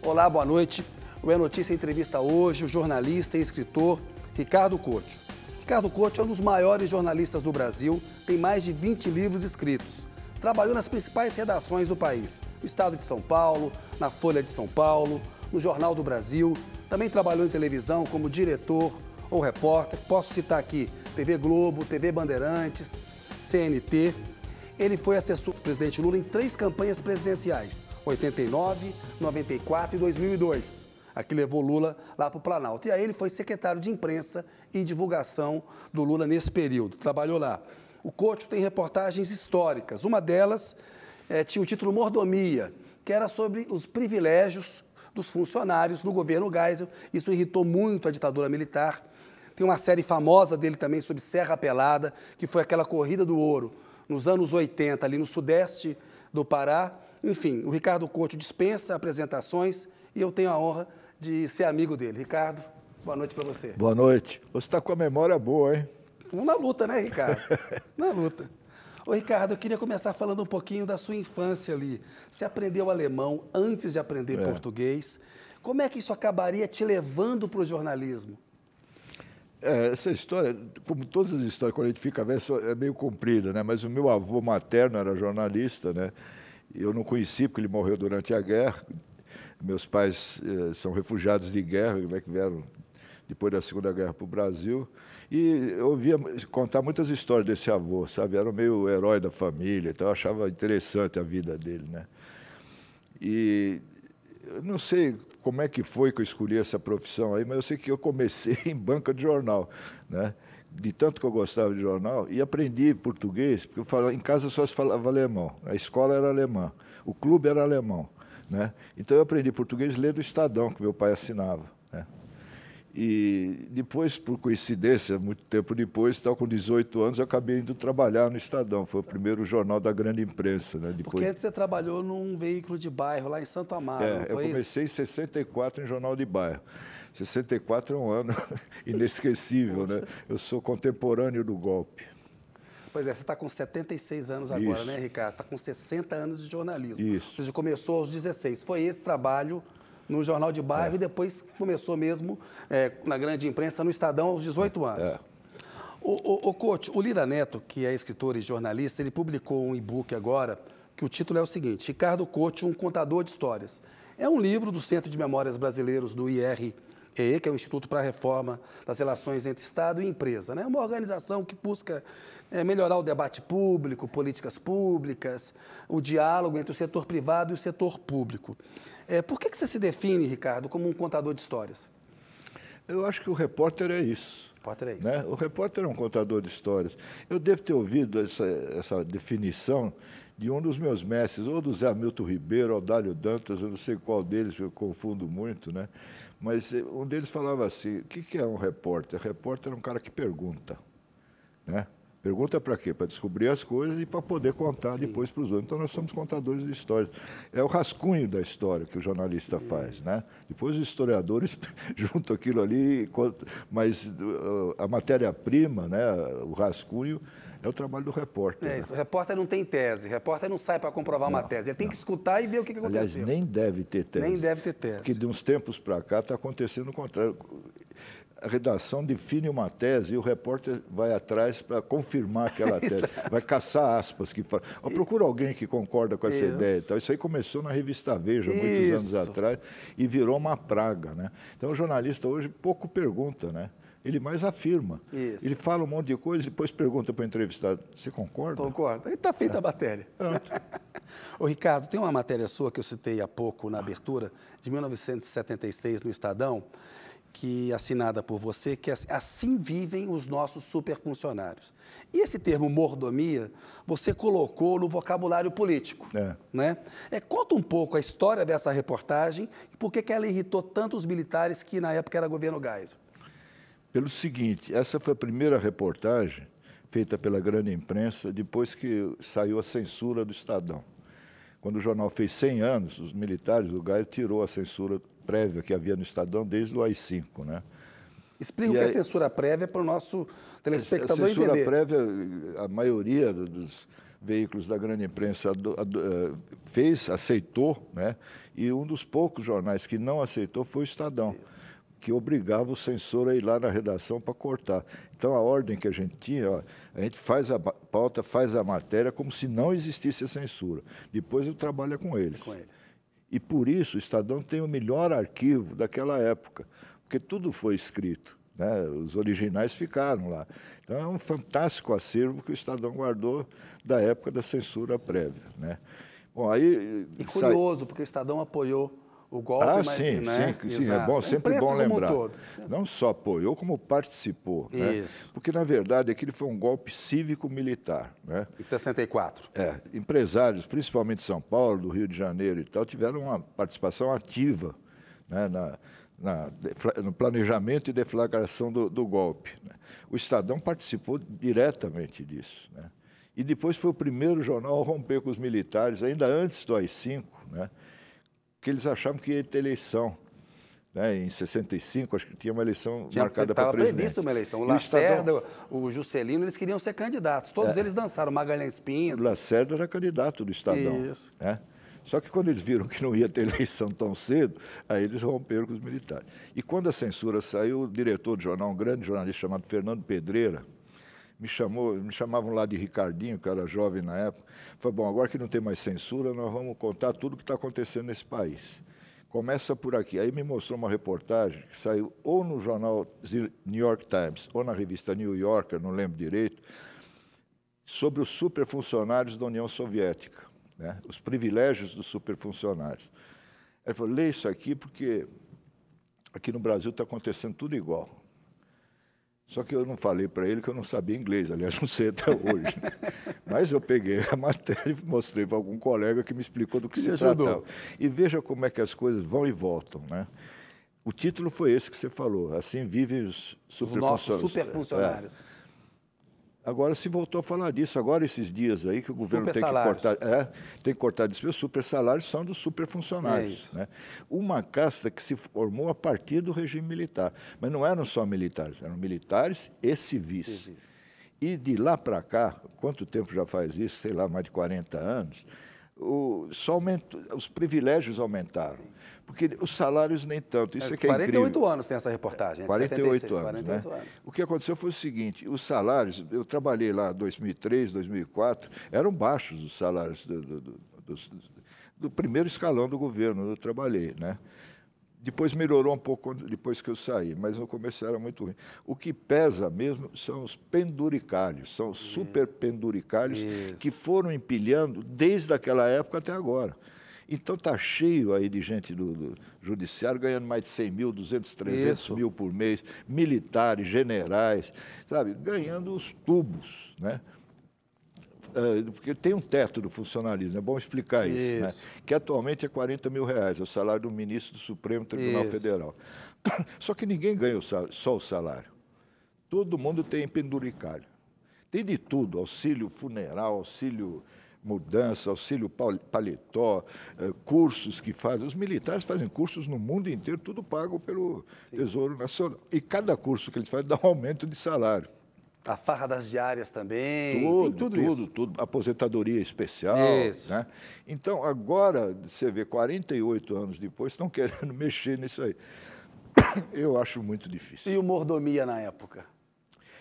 Olá, boa noite. O É Notícia entrevista hoje o jornalista e escritor Ricardo Couto. Ricardo Couto é um dos maiores jornalistas do Brasil, tem mais de 20 livros escritos. Trabalhou nas principais redações do país, no Estado de São Paulo, na Folha de São Paulo, no Jornal do Brasil. Também trabalhou em televisão como diretor ou repórter. Posso citar aqui TV Globo, TV Bandeirantes, CNT. Ele foi assessor do presidente Lula em 3 campanhas presidenciais, 89, 94 e 2002. Aqui levou Lula lá para o Planalto. E aí ele foi secretário de imprensa e divulgação do Lula nesse período. Trabalhou lá. O Couto tem reportagens históricas. Uma delas tinha o título Mordomia, que era sobre os privilégios dos funcionários no governo Geisel. Isso irritou muito a ditadura militar. Tem uma série famosa dele também sobre Serra Pelada, que foi aquela corrida do ouro nos anos 80, ali no sudeste do Pará. Enfim, o Ricardo Couto dispensa apresentações e eu tenho a honra de ser amigo dele. Ricardo, boa noite para você. Boa noite. Você está com a memória boa, hein? Vamos na luta, né, Ricardo? Na luta. Ô, Ricardo, eu queria começar falando um pouquinho da sua infância ali. Você aprendeu alemão antes de aprender português. Como é que isso acabaria te levando para o jornalismo? Essa história, como todas as histórias, quando a gente fica velho, é meio comprida, né? Mas o meu avô materno era jornalista, né? Eu não conheci porque ele morreu durante a guerra. Meus pais são refugiados de guerra, né, que vieram depois da Segunda Guerra para o Brasil. E eu ouvia contar muitas histórias desse avô, sabe? Era meio herói da família, então eu achava interessante a vida dele, né? E eu não sei como é que foi que eu escolhi essa profissão aí, mas eu sei que eu comecei em banca de jornal, né? De tanto que eu gostava de jornal, e aprendi português, porque em casa só se falava alemão, a escola era alemã, o clube era alemão, né? Então eu aprendi português lendo o Estadão, que meu pai assinava, né? E depois, por coincidência, muito tempo depois, com 18 anos, eu acabei indo trabalhar no Estadão. Foi o primeiro jornal da grande imprensa, né? Porque antes você trabalhou num veículo de bairro lá em Santo Amaro, não foi eu comecei em 64 em jornal de bairro. 64 é um ano inesquecível, né? Eu sou contemporâneo do golpe. Pois é, você está com 76 anos agora, né, Ricardo? Está com 60 anos de jornalismo. Isso. Ou seja, começou aos 16. Foi esse trabalho no jornal de bairro e depois começou mesmo na grande imprensa, no Estadão, aos 18 anos. O Couto, o Lira Neto, que é escritor e jornalista, ele publicou um e-book agora, que o título é o seguinte: Ricardo Couto, um contador de histórias. É um livro do Centro de Memórias Brasileiros, do IREE, que é o Instituto para a Reforma das Relações entre Estado e Empresa, né? Uma organização que busca melhorar o debate público, políticas públicas, o diálogo entre o setor privado e o setor público. Por que você se define, Ricardo, como um contador de histórias? Eu acho que o repórter é isso. O repórter é isso. Né? O repórter é um contador de histórias. Eu devo ter ouvido essa definição de um dos meus mestres, ou do Zé Hamilton Ribeiro, ou Dálio Dantas, eu não sei qual deles, eu confundo muito, né? Mas um deles falava assim: o que é um repórter? Repórter é um cara que pergunta, né? Pergunta para quê? Para descobrir as coisas e para poder contar depois para os outros. Então, nós somos contadores de histórias. É o rascunho da história que o jornalista faz, né? Depois os historiadores juntam aquilo ali, mas a matéria-prima, né? O rascunho, é o trabalho do repórter. É isso. O repórter não tem tese. O repórter não sai para comprovar uma tese. Ele tem que escutar e ver o que aconteceu. Aliás, nem deve ter tese. Nem deve ter tese. Porque de uns tempos para cá está acontecendo o contrário. A redação define uma tese e o repórter vai atrás para confirmar aquela tese. Vai caçar aspas que fala. Procura alguém que concorda com essa ideia. Então, isso aí começou na revista Veja, muitos anos atrás, e virou uma praga, né? Então, o jornalista hoje pouco pergunta, né? Ele mais afirma. Isso. Ele fala um monte de coisa e depois pergunta para o entrevistado: você concorda? Concordo. Aí está feita a matéria. Ô, Ricardo, tem uma matéria sua que eu citei há pouco na abertura, de 1976, no Estadão, que assinada por você, que é assim vivem os nossos superfuncionários. E esse termo mordomia, você colocou no vocabulário político, né? Conta um pouco a história dessa reportagem e por que ela irritou tanto os militares que na época era governo Geisel. Pelo seguinte, essa foi a primeira reportagem feita pela grande imprensa depois que saiu a censura do Estadão. Quando o jornal fez 100 anos, os militares do Geisel tirou a censura prévia que havia no Estadão desde o AI-5, né? Explica o que é censura prévia para o nosso telespectador entender. A censura prévia, a maioria veículos da grande imprensa aceitou, né? E um dos poucos jornais que não aceitou foi o Estadão, que obrigava o censor a ir lá na redação para cortar. Então, a ordem que a gente tinha, ó, a gente faz a pauta, faz a matéria como se não existisse a censura. Depois eu trabalho com eles. E por isso o Estadão tem o melhor arquivo daquela época, porque tudo foi escrito, né? Os originais ficaram lá. Então, é um fantástico acervo que o Estadão guardou da época da censura prévia, né? Bom, aí... E curioso, porque o Estadão apoiou o golpe, mas, sim, né? sim, é bom, sempre bom lembrar. Não só apoiou, como participou. Né? Porque, na verdade, aquele foi um golpe cívico-militar. Né? Em 64. Empresários, principalmente de São Paulo, do Rio de Janeiro e tal, tiveram uma participação ativa, né, no planejamento e deflagração do golpe. Né? O Estadão participou diretamente disso. Né? E depois foi o primeiro jornal a romper com os militares, ainda antes do AI-5, né? Que eles achavam que ia ter eleição. Né? Em 65, acho que tinha uma eleição marcada para presidente. Estava previsto uma eleição. O Lacerda, o Juscelino, eles queriam ser candidatos. Todos eles dançaram, Magalhães Pinto. O Lacerda era candidato do Estadão. Isso. Né? Só que quando eles viram que não ia ter eleição tão cedo, aí eles romperam com os militares. E quando a censura saiu, o diretor do jornal, um grande jornalista chamado Fernando Pedreira, me chamavam lá de Ricardinho, que era jovem na época, falou, bom, agora que não tem mais censura, nós vamos contar tudo o que está acontecendo nesse país. Começa por aqui. Aí me mostrou uma reportagem que saiu ou no jornal New York Times ou na revista New Yorker, não lembro direito, sobre os superfuncionários da União Soviética, né? Os privilégios dos superfuncionários. Ele falou, lê isso aqui porque aqui no Brasil está acontecendo tudo igual. Só que eu não falei para ele que eu não sabia inglês, aliás, não sei até hoje. Mas eu peguei a matéria e mostrei para algum colega que me explicou do que se tratava. E veja como é que as coisas vão e voltam. Né? O título foi esse que você falou, Assim Vivem os Superfuncionários. Os nossos superfuncionários. Agora se voltou a falar disso, agora esses dias aí que o governo tem que cortar, tem que cortar despesas, os supersalários são dos superfuncionários. Né? Uma casta que se formou a partir do regime militar. Mas não eram só militares, eram militares e civis. E de lá para cá, quanto tempo já faz isso? Sei lá, mais de 40 anos, os privilégios aumentaram. Porque os salários nem tanto. Isso é que é 48 incrível. anos tem essa reportagem. 48 anos. 48 anos. O que aconteceu foi o seguinte, os salários, eu trabalhei lá em 2003, 2004, eram baixos os salários do primeiro escalão do governo, eu trabalhei, né? Depois melhorou um pouco depois que eu saí, mas no começo era muito ruim. O que pesa mesmo são os penduricalhos, são os superpenduricalhos que foram empilhando desde aquela época até agora. Então está cheio aí de gente do judiciário ganhando mais de 100 mil, 200, 300 mil por mês, militares, generais, sabe, ganhando os tubos, né? Porque tem um teto do funcionalismo, é bom explicar isso, né? Que atualmente é 40 mil reais, é o salário do ministro do Supremo Tribunal Federal. Só que ninguém ganha só o salário. Todo mundo tem penduricalho. Tem de tudo, auxílio funeral, auxílio mudança, auxílio paletó, cursos que fazem. Os militares fazem cursos no mundo inteiro, tudo pago pelo Tesouro Nacional. E cada curso que eles fazem dá um aumento de salário. A farra das diárias também, tudo isso. Aposentadoria especial. Né? Então, agora, você vê, 48 anos depois, estão querendo mexer nisso aí. Eu acho muito difícil. E o mordomia na época?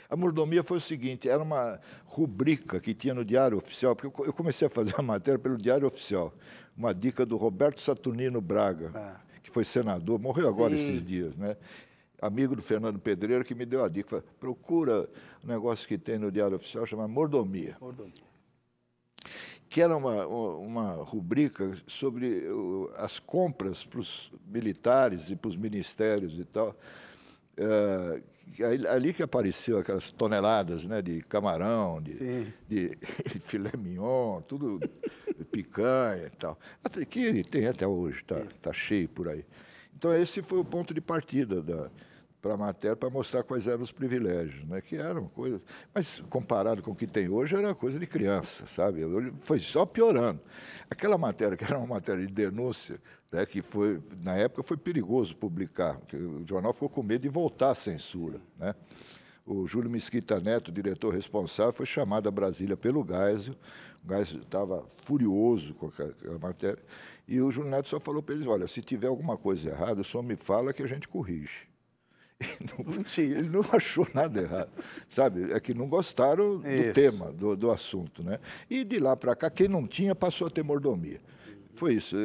A mordomia foi o seguinte, era uma rubrica que tinha no Diário Oficial, porque eu comecei a fazer a matéria pelo Diário Oficial, uma dica do Roberto Saturnino Braga, que foi senador, morreu agora esses dias, né? Amigo do Fernando Pedreira, que me deu a dica, procura um negócio que tem no Diário Oficial, chamado Mordomia. Que era uma rubrica sobre as compras para os militares e para os ministérios e tal. Ali que apareceu aquelas toneladas, né, de camarão, de filé mignon, tudo picanha e tal. Que tem até hoje, tá cheio por aí. Então, esse foi o ponto de partida para a matéria, para mostrar quais eram os privilégios, né? Que eram coisas... Mas, comparado com o que tem hoje, era coisa de criança, sabe? Foi só piorando. Aquela matéria, que era uma matéria de denúncia, né, que foi, na época foi perigoso publicar, porque o jornal ficou com medo de voltar à censura, né? O Júlio Mesquita Neto, diretor responsável, foi chamado a Brasília pelo Geisel. O Geisel estava furioso com aquela matéria. E o Júlio Neto só falou para eles, olha, se tiver alguma coisa errada, o senhor me fala que a gente corrige. Ele não achou nada errado, sabe? É que não gostaram do tema, do assunto, né? E de lá para cá, quem não tinha passou a ter mordomia. Foi isso,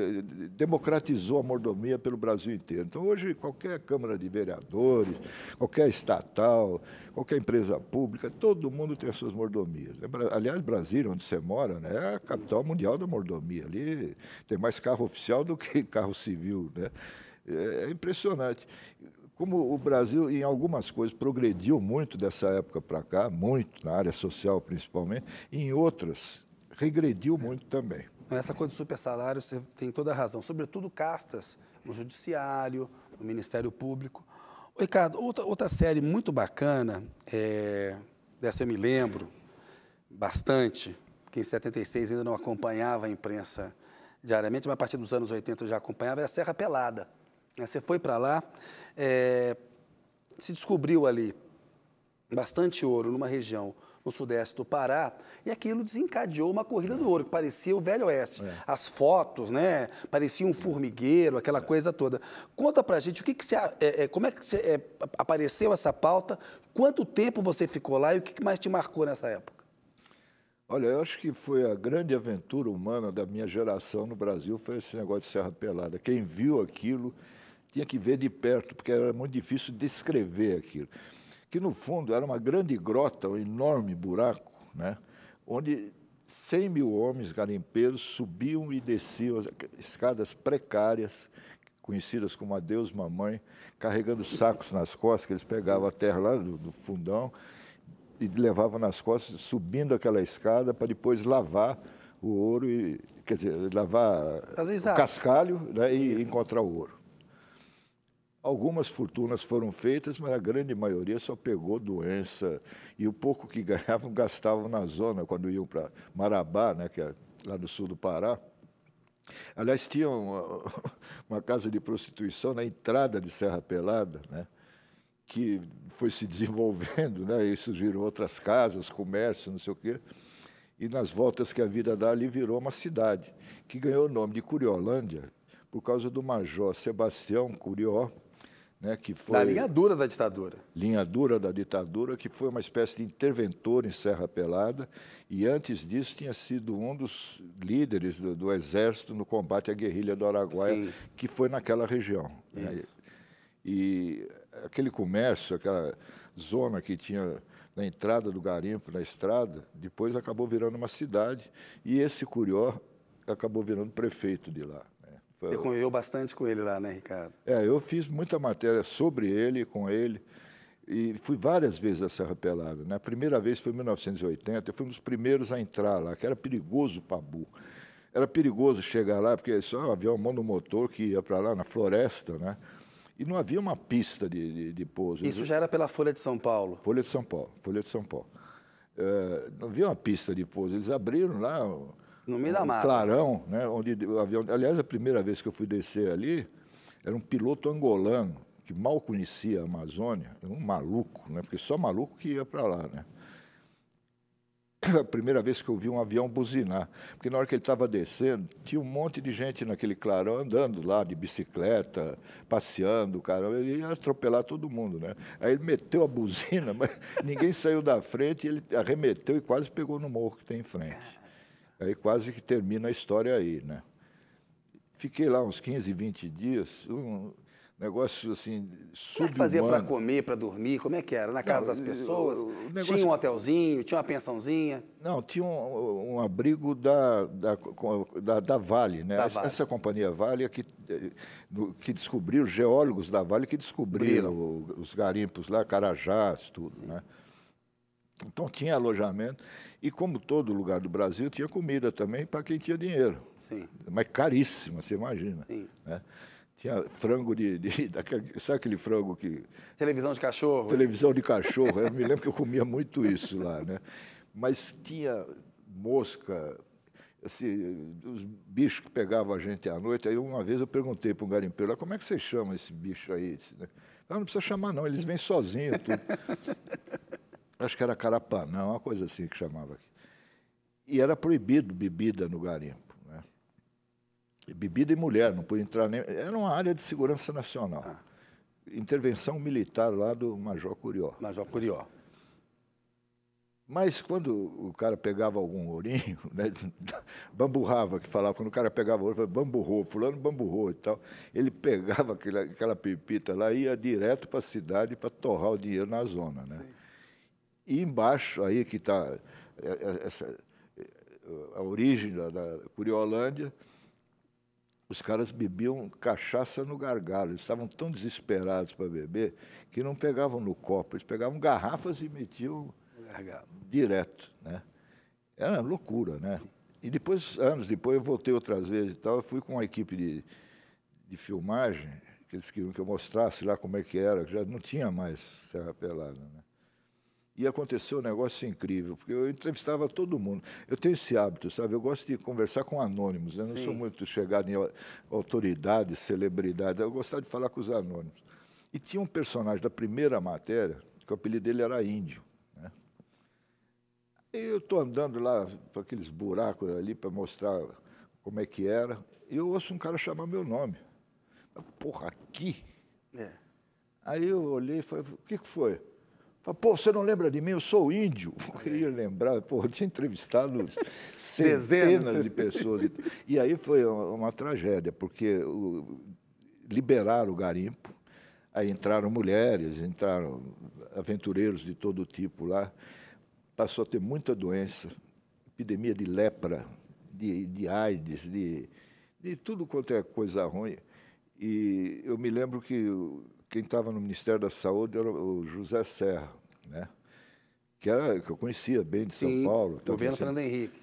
democratizou a mordomia pelo Brasil inteiro. Então, hoje, qualquer Câmara de Vereadores, qualquer estatal, qualquer empresa pública, todo mundo tem as suas mordomias. Aliás, Brasília, onde você mora, né, é a capital mundial da mordomia. Ali tem mais carro oficial do que carro civil, né? É impressionante. Como o Brasil, em algumas coisas, progrediu muito dessa época para cá, muito, na área social principalmente, e em outras, regrediu muito também. Essa coisa do super salário, você tem toda a razão, sobretudo castas no Judiciário, no Ministério Público. Ô, Ricardo, outra série muito bacana, dessa eu me lembro bastante, porque em 76 ainda não acompanhava a imprensa diariamente, mas a partir dos anos 80 eu já acompanhava, era a Serra Pelada. Você foi para lá, se descobriu ali bastante ouro numa região no sudeste do Pará, e aquilo desencadeou uma corrida do ouro, que parecia o Velho Oeste. As fotos, né, parecia um formigueiro, aquela coisa toda. Conta pra gente, como é que apareceu essa pauta, quanto tempo você ficou lá e o que mais te marcou nessa época? Olha, eu acho que foi a grande aventura humana da minha geração no Brasil, foi esse negócio de Serra Pelada. Quem viu aquilo tinha que ver de perto, porque era muito difícil descrever aquilo. Que, no fundo, era uma grande grota, um enorme buraco, né, onde 100 mil homens garimpeiros subiam e desciam as escadas precárias, conhecidas como Adeus Mamãe, carregando sacos nas costas, que eles pegavam a terra lá do fundão e levavam nas costas, subindo aquela escada para depois lavar o ouro, quer dizer, lavar o cascalho, né, e encontrar o ouro. Algumas fortunas foram feitas, mas a grande maioria só pegou doença. E o pouco que ganhavam, gastavam na zona, quando iam para Marabá, né, que é lá no sul do Pará. Aliás, tinha uma casa de prostituição na entrada de Serra Pelada, né, que foi se desenvolvendo, né, e surgiram outras casas, comércio, não sei o quê. E nas voltas que a vida dá, ali virou uma cidade, que ganhou o nome de Curiolândia, por causa do major Sebastião Curió, né, que foi da linha dura da ditadura. Linha dura da ditadura, que foi uma espécie de interventor em Serra Pelada, e antes disso tinha sido um dos líderes do Exército no combate à guerrilha do Araguaia, sim, que foi naquela região. Né? E aquele comércio, aquela zona que tinha na entrada do garimpo, na estrada, depois acabou virando uma cidade, e esse Curió acabou virando prefeito de lá. Você conviveu bastante com ele lá, né, Ricardo? Eu fiz muita matéria sobre ele, com ele, e fui várias vezes à Serra Pelada. Né? A primeira vez foi em 1980, eu fui um dos primeiros a entrar lá, que era perigoso para burro. Era perigoso chegar lá, porque só havia um monomotor que ia para lá, na floresta, né? E não havia uma pista de pouso. Isso já era pela Folha de São Paulo? Folha de São Paulo, Folha de São Paulo. Não havia uma pista de pouso, eles abriram lá no meio da mata. Clarão, né, onde o avião... Aliás, a primeira vez que eu fui descer ali, era um piloto angolano, que mal conhecia a Amazônia, um maluco, né, porque só maluco que ia para lá. Né? A primeira vez que eu vi um avião buzinar, porque na hora que ele estava descendo, tinha um monte de gente naquele clarão, andando lá de bicicleta, passeando, caramba, ele ia atropelar todo mundo. Né? Aí ele meteu a buzina, mas ninguém saiu da frente, ele arremeteu e quase pegou no morro que tem em frente. Aí quase que termina a história aí, né? Fiquei lá uns 15, 20 dias, um negócio assim, subhumano. Como é que fazia para comer, para dormir? Como é que era? Na casa das pessoas? Negócio... Tinha um hotelzinho, tinha uma pensãozinha? Não, tinha um abrigo da Vale, né? Essa companhia Vale é que descobriu, os geólogos da Vale que descobriram os garimpos lá, Carajás, tudo, sim, né? Então tinha alojamento. E como todo lugar do Brasil, tinha comida também para quem tinha dinheiro. Sim. Mas caríssima, você imagina. Sim. Né? Tinha frango sabe aquele frango que... Televisão de cachorro. Televisão de cachorro. Eu me lembro que eu comia muito isso lá, né? Mas tinha mosca, assim, os bichos que pegavam a gente à noite. Aí uma vez eu perguntei para um garimpeiro lá, como é que você chama esse bicho aí? Não precisa chamar, não, eles vêm sozinhos. Tudo. Acho que era Carapanã, uma coisa assim que chamava aqui. E era proibido bebida no garimpo. Né? Bebida e mulher, não podia entrar nem... Era uma área de segurança nacional. Intervenção militar lá do Major Curió. Major Curió. Mas quando o cara pegava algum ourinho, né, bamburrava, que falava, quando o cara pegava ouro, falava, bamburrou, fulano bamburrou e tal, ele pegava aquela pepita lá e ia direto para a cidade para torrar o dinheiro na zona. Né? E embaixo, aí que está a origem da Curiolândia, os caras bebiam cachaça no gargalo. Eles estavam tão desesperados para beber que não pegavam no copo, eles pegavam garrafas e metiam direto, né? Era loucura, né? E depois, anos depois, eu voltei outras vezes e tal, eu fui com uma equipe de filmagem, que eles queriam que eu mostrasse lá como é que era, já não tinha mais Serra Pelada, né? E aconteceu um negócio incrível, porque eu entrevistava todo mundo. Eu tenho esse hábito, sabe? Eu gosto de conversar com anônimos, né? Eu não sou muito chegado em autoridades, celebridades, eu gostava de falar com os anônimos. E tinha um personagem da primeira matéria, que o apelido dele era Índio. E eu estou andando lá para aqueles buracos ali para mostrar como é que era, e eu ouço um cara chamar meu nome. Porra, aqui? Aí eu olhei e falei, o que foi? Falei, pô, você não lembra de mim? Eu sou índio. Eu ia lembrar, pô, eu tinha entrevistado centenas de pessoas. E aí foi uma tragédia, porque liberaram o garimpo, aí entraram mulheres, entraram aventureiros de todo tipo lá, passou a ter muita doença, epidemia de lepra, de AIDS, de tudo quanto é coisa ruim. E eu me lembro que quem estava no Ministério da Saúde era o José Serra, né? que eu conhecia bem de São Paulo. Governo Fernando Henrique.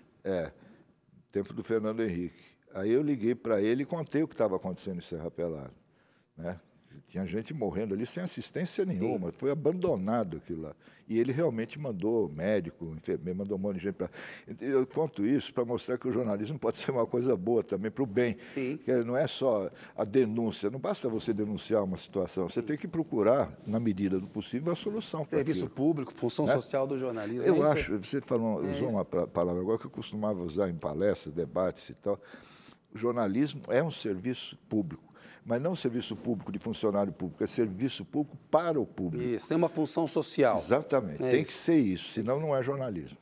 Tempo do Fernando Henrique. Aí eu liguei para ele e contei o que estava acontecendo em Serra Pelada, né? Tinha gente morrendo ali sem assistência nenhuma, foi abandonado aquilo lá. E ele realmente mandou médico, enfermeiro, mandou um monte de gente para... Eu conto isso para mostrar que o jornalismo pode ser uma coisa boa também, para o bem. Que não é só a denúncia, não basta você denunciar uma situação, você tem que procurar, na medida do possível, a solução. Serviço público, função social do jornalismo. Eu acho, você usou uma palavra agora que eu costumava usar em palestras, debates e tal. O jornalismo é um serviço público. Mas não serviço público de funcionário público, é serviço público para o público. Isso, tem uma função social. Exatamente, tem que ser isso, senão não é jornalismo.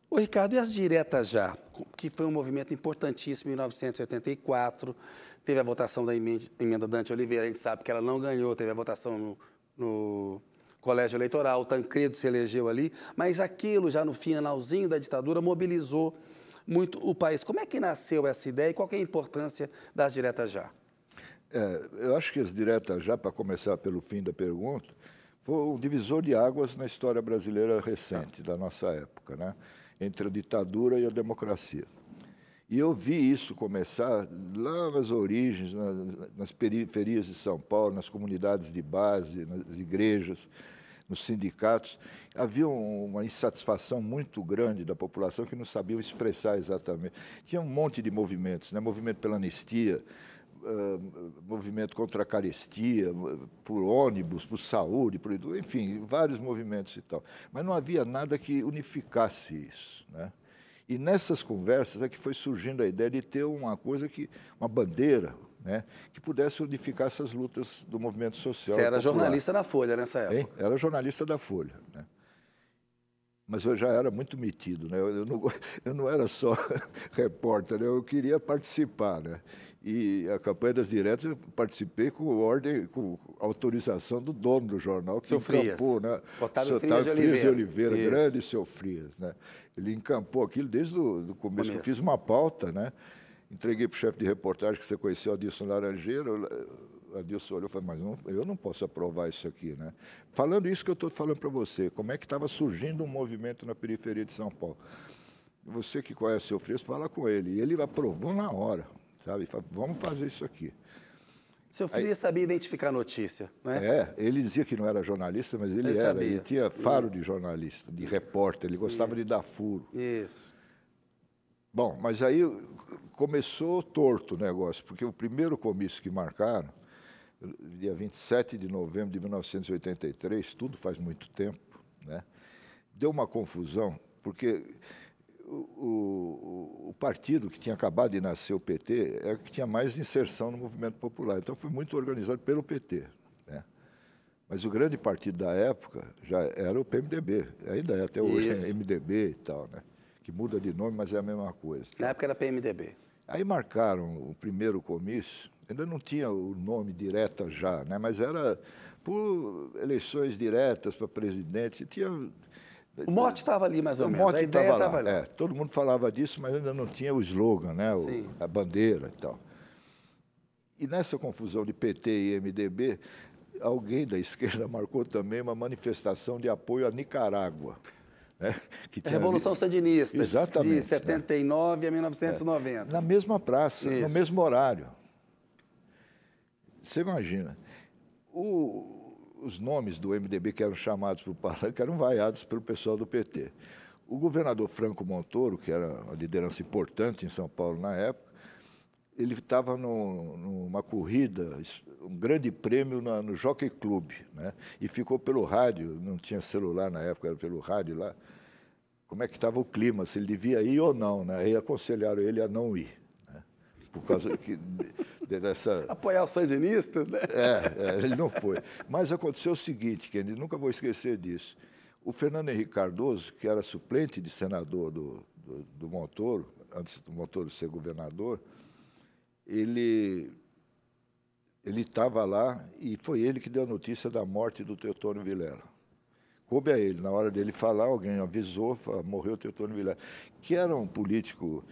Ô, Ricardo, e as diretas já? Que foi um movimento importantíssimo em 1984, teve a votação da emenda Dante Oliveira, a gente sabe que ela não ganhou, teve a votação no colégio eleitoral, o Tancredo se elegeu ali, mas aquilo já no finalzinho da ditadura mobilizou muito o país. Como é que nasceu essa ideia e qual que é a importância das diretas já? Eu acho que as diretas já, para começar pelo fim da pergunta, foi um divisor de águas na história brasileira recente, da nossa época, né? Entre a ditadura e a democracia. E eu vi isso começar lá nas origens, nas periferias de São Paulo, nas comunidades de base, nas igrejas, nos sindicatos. Havia uma insatisfação muito grande da população que não sabia expressar exatamente. Tinha um monte de movimentos, né? Movimento pela anistia, movimento contra a carestia, por ônibus, por saúde, enfim, vários movimentos e tal. Mas não havia nada que unificasse isso, né? E nessas conversas é que foi surgindo a ideia de ter uma coisa uma bandeira, né, que pudesse unificar essas lutas do movimento social. Você era jornalista da Folha nessa época? Era jornalista da Folha, né? Mas eu já era muito metido, né? Eu não era só repórter, né? Eu queria participar, né? E a campanha das diretas eu participei com autorização do dono do jornal, que encampou, né? Otávio Frias de Oliveira, grande seu Frias, né? Ele encampou aquilo desde o começo. Eu fiz uma pauta, né? Entreguei para o chefe de reportagem, que você conheceu, Adilson Laranjeira. Adilson olhou e falou, mas eu não posso aprovar isso aqui, né? Falando isso que eu estou falando para você, como é que estava surgindo um movimento na periferia de São Paulo. Você que conhece o seu Frias, fala com ele. E ele aprovou na hora, sabe? Falou, vamos fazer isso aqui. Seu Frias sabia identificar a notícia, né? Ele dizia que não era jornalista, mas ele era. Sabia. Ele tinha faro de jornalista, de repórter, ele gostava de dar furo. Isso. Bom, mas aí começou torto o negócio, porque o primeiro comício que marcaram, dia 27 de novembro de 1983, tudo faz muito tempo, né? Deu uma confusão, porque o partido que tinha acabado de nascer, o PT, é o que tinha mais inserção no movimento popular. Então, foi muito organizado pelo PT, né? Mas o grande partido da época já era o PMDB, ainda é até hoje, é MDB e tal, né? Que muda de nome, mas é a mesma coisa. Na época era PMDB. Aí marcaram o primeiro comício, ainda não tinha o nome direta já, né? Mas era por eleições diretas para presidente, tinha... O mote estava ali, mais ou menos, a ideia estava ali. Todo mundo falava disso, mas ainda não tinha o slogan, né? A bandeira e tal. E nessa confusão de PT e MDB, alguém da esquerda marcou também uma manifestação de apoio à Nicarágua. Né? Que tinha Revolução Sandinista, exatamente, de 79 né? a 1990. Na mesma praça, no mesmo horário. Você imagina. Os nomes do MDB que eram chamados para o palanque eram vaiados pelo pessoal do PT. O governador Franco Montoro, que era uma liderança importante em São Paulo na época, ele estava numa corrida, um grande prêmio no Jockey Club, né? E ficou pelo rádio, não tinha celular na época, era pelo rádio lá, como é que estava o clima, se ele devia ir ou não, né? Aí aconselharam ele a não ir, né? Por causa dessa... Apoiar os sandinistas, né? Ele não foi. Mas aconteceu o seguinte, Kennedy, nunca vou esquecer disso. O Fernando Henrique Cardoso, que era suplente de senador do Montoro, antes do Montoro ser governador, ele estava lá e foi ele que deu a notícia da morte do Teotônio Vilela. Coube a ele, na hora dele falar, alguém avisou, morreu o Teotônio Vilela, que era um político,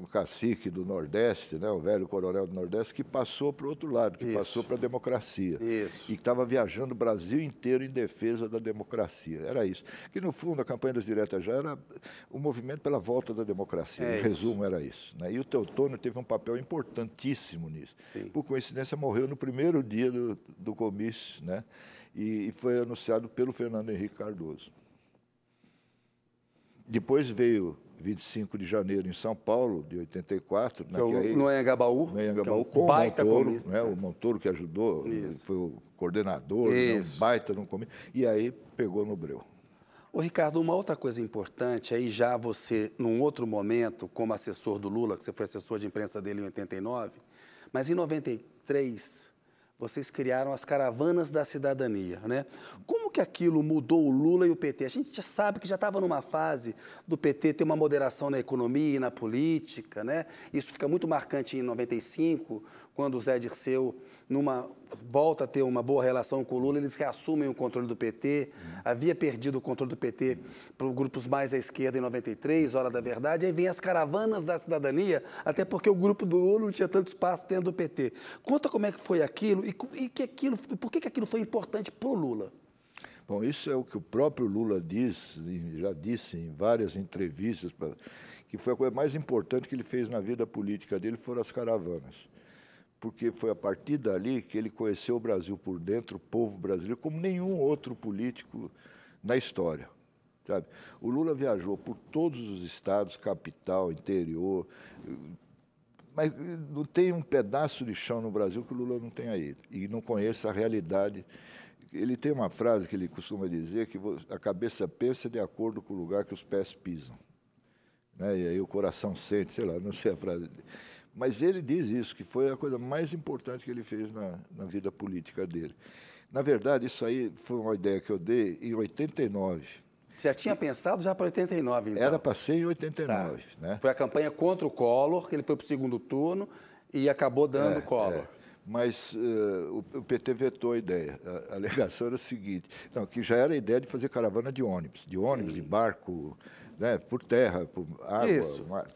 um cacique do Nordeste, né, o velho coronel do Nordeste, que passou para o outro lado, que passou para a democracia. Isso. E que estava viajando o Brasil inteiro em defesa da democracia. Era isso. Que, no fundo, a campanha das diretas já era o movimento pela volta da democracia. Em resumo, era isso, né? E o Teotônio teve um papel importantíssimo nisso. Sim. Por coincidência, morreu no primeiro dia do comício, né? E foi anunciado pelo Fernando Henrique Cardoso. Depois veio 25 de janeiro em São Paulo, de 84. No Anhangabaú. No Anhangabaú, com o Montoro, né? O Montoro que ajudou, foi o coordenador, né? Um baita no comício. E aí pegou no breu. Ô, Ricardo, uma outra coisa importante, aí já você, num outro momento, como assessor do Lula, que você foi assessor de imprensa dele em 89, mas em 93... vocês criaram as Caravanas da Cidadania, né? Como que aquilo mudou o Lula e o PT? A gente já sabe que já estava numa fase do PT ter uma moderação na economia e na política, né? Isso fica muito marcante em 95, quando o Zé Dirceu volta a ter uma boa relação com o Lula, eles reassumem o controle do PT. Havia perdido o controle do PT para os grupos mais à esquerda em 93, Hora da Verdade. Aí vem as Caravanas da Cidadania, até porque o grupo do Lula não tinha tanto espaço dentro do PT. Conta como é que foi aquilo e por que aquilo foi importante para o Lula. Bom, isso é o que o próprio Lula já disse em várias entrevistas, que foi a coisa mais importante que ele fez na vida política dele, foram as caravanas. Porque foi a partir dali que ele conheceu o Brasil por dentro, o povo brasileiro, como nenhum outro político na história, sabe? O Lula viajou por todos os estados, capital, interior, mas não tem um pedaço de chão no Brasil que o Lula não tenha ido e não conheça a realidade. Ele tem uma frase que ele costuma dizer, que a cabeça pensa de acordo com o lugar que os pés pisam, né? E aí o coração sente, sei lá, não sei a frase dele. Mas ele diz isso, que foi a coisa mais importante que ele fez na vida política dele. Na verdade, isso aí foi uma ideia que eu dei em 89. Já tinha pensado já para 89, então? Era para ser em 89. Tá. Né? Foi a campanha contra o Collor, que ele foi para o segundo turno e acabou dando o Collor. Mas o PT vetou a ideia. A alegação era o seguinte, não, que já era a ideia de fazer caravana de ônibus, de barco, né, por terra, por água, mar,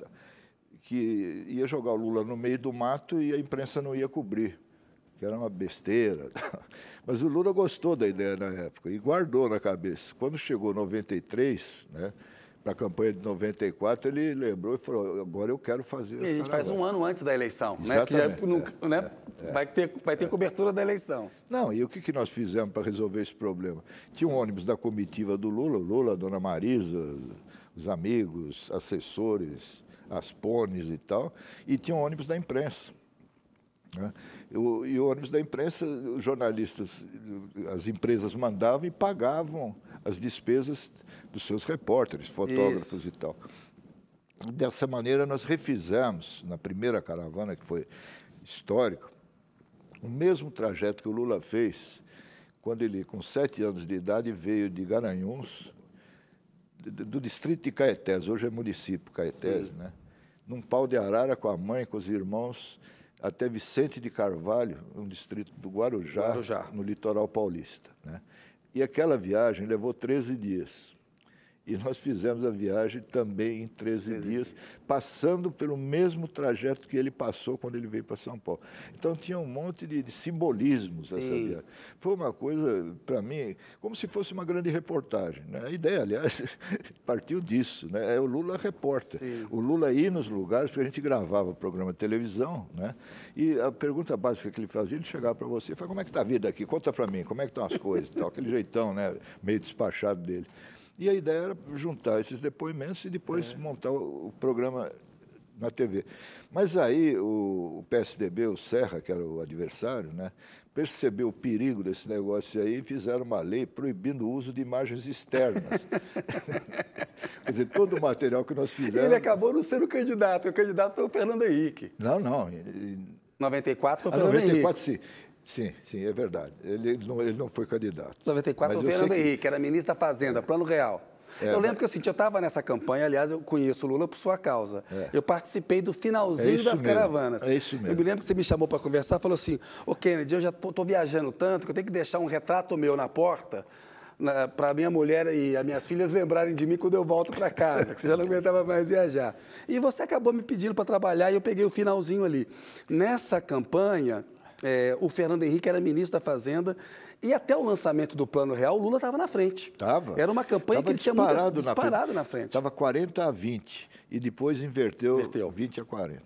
que ia jogar o Lula no meio do mato e a imprensa não ia cobrir, que era uma besteira. Mas o Lula gostou da ideia na época e guardou na cabeça. Quando chegou 93, né, para a campanha de 94, ele lembrou e falou, agora eu quero fazer... E a gente faz um ano antes da eleição, né? Exatamente. Que já, vai ter cobertura da eleição. Não, e o que nós fizemos para resolver esse problema? Tinha um ônibus da comitiva do Lula, a dona Marisa, os amigos, assessores, as pones e tal, e tinha um ônibus da imprensa. né? E o ônibus da imprensa, os jornalistas, as empresas mandavam e pagavam as despesas dos seus repórteres, fotógrafos Isso. e tal. Dessa maneira, nós refizemos, na primeira caravana, que foi histórica, o mesmo trajeto que o Lula fez quando ele, com 7 anos de idade, veio de Garanhuns, do distrito de Caetés, hoje é município Caetés, né? Num pau de arara com a mãe, com os irmãos, até Vicente de Carvalho, um distrito do Guarujá, no litoral paulista, né? E aquela viagem levou 13 dias. E nós fizemos a viagem também em 13 dias, passando pelo mesmo trajeto que ele passou quando ele veio para São Paulo. Então, tinha um monte de simbolismos essa viagem. Foi uma coisa, para mim, como se fosse uma grande reportagem, né? A ideia, aliás, partiu disso, né? É o Lula repórter. O Lula ia nos lugares, porque a gente gravava o programa de televisão, né? E a pergunta básica que ele fazia, ele chegava para você e falava, como é que está a vida aqui? Conta para mim, como é que estão as coisas? Tal, aquele jeitão, né? Meio despachado dele. E a ideia era juntar esses depoimentos e depois montar o programa na TV. Mas aí o PSDB, o Serra, que era o adversário, né, percebeu o perigo desse negócio aí e fizeram uma lei proibindo o uso de imagens externas. Quer dizer, todo o material que nós fizemos... Ele acabou não sendo candidato, o candidato foi o Fernando Henrique. Não. 94 foi o Fernando 94, Henrique. Sim, é verdade. Ele não foi candidato. 94 foi o Fernando Henrique, era ministro da Fazenda, Plano Real. Eu lembro que eu estava nessa campanha, aliás, eu conheço o Lula por sua causa. Eu participei do finalzinho das caravanas. É isso mesmo. Eu me lembro que você me chamou para conversar e falou assim, ô Kennedy, eu já estou viajando tanto que eu tenho que deixar um retrato meu na porta para minha mulher e as minhas filhas lembrarem de mim quando eu volto para casa, que você já não aguentava mais viajar. E você acabou me pedindo para trabalhar e eu peguei o finalzinho ali. Nessa campanha... o Fernando Henrique era ministro da Fazenda e até o lançamento do Plano Real, o Lula estava na frente. Era uma campanha que ele tinha muito disparado na frente. Estava 40-20 e depois inverteu 20-40.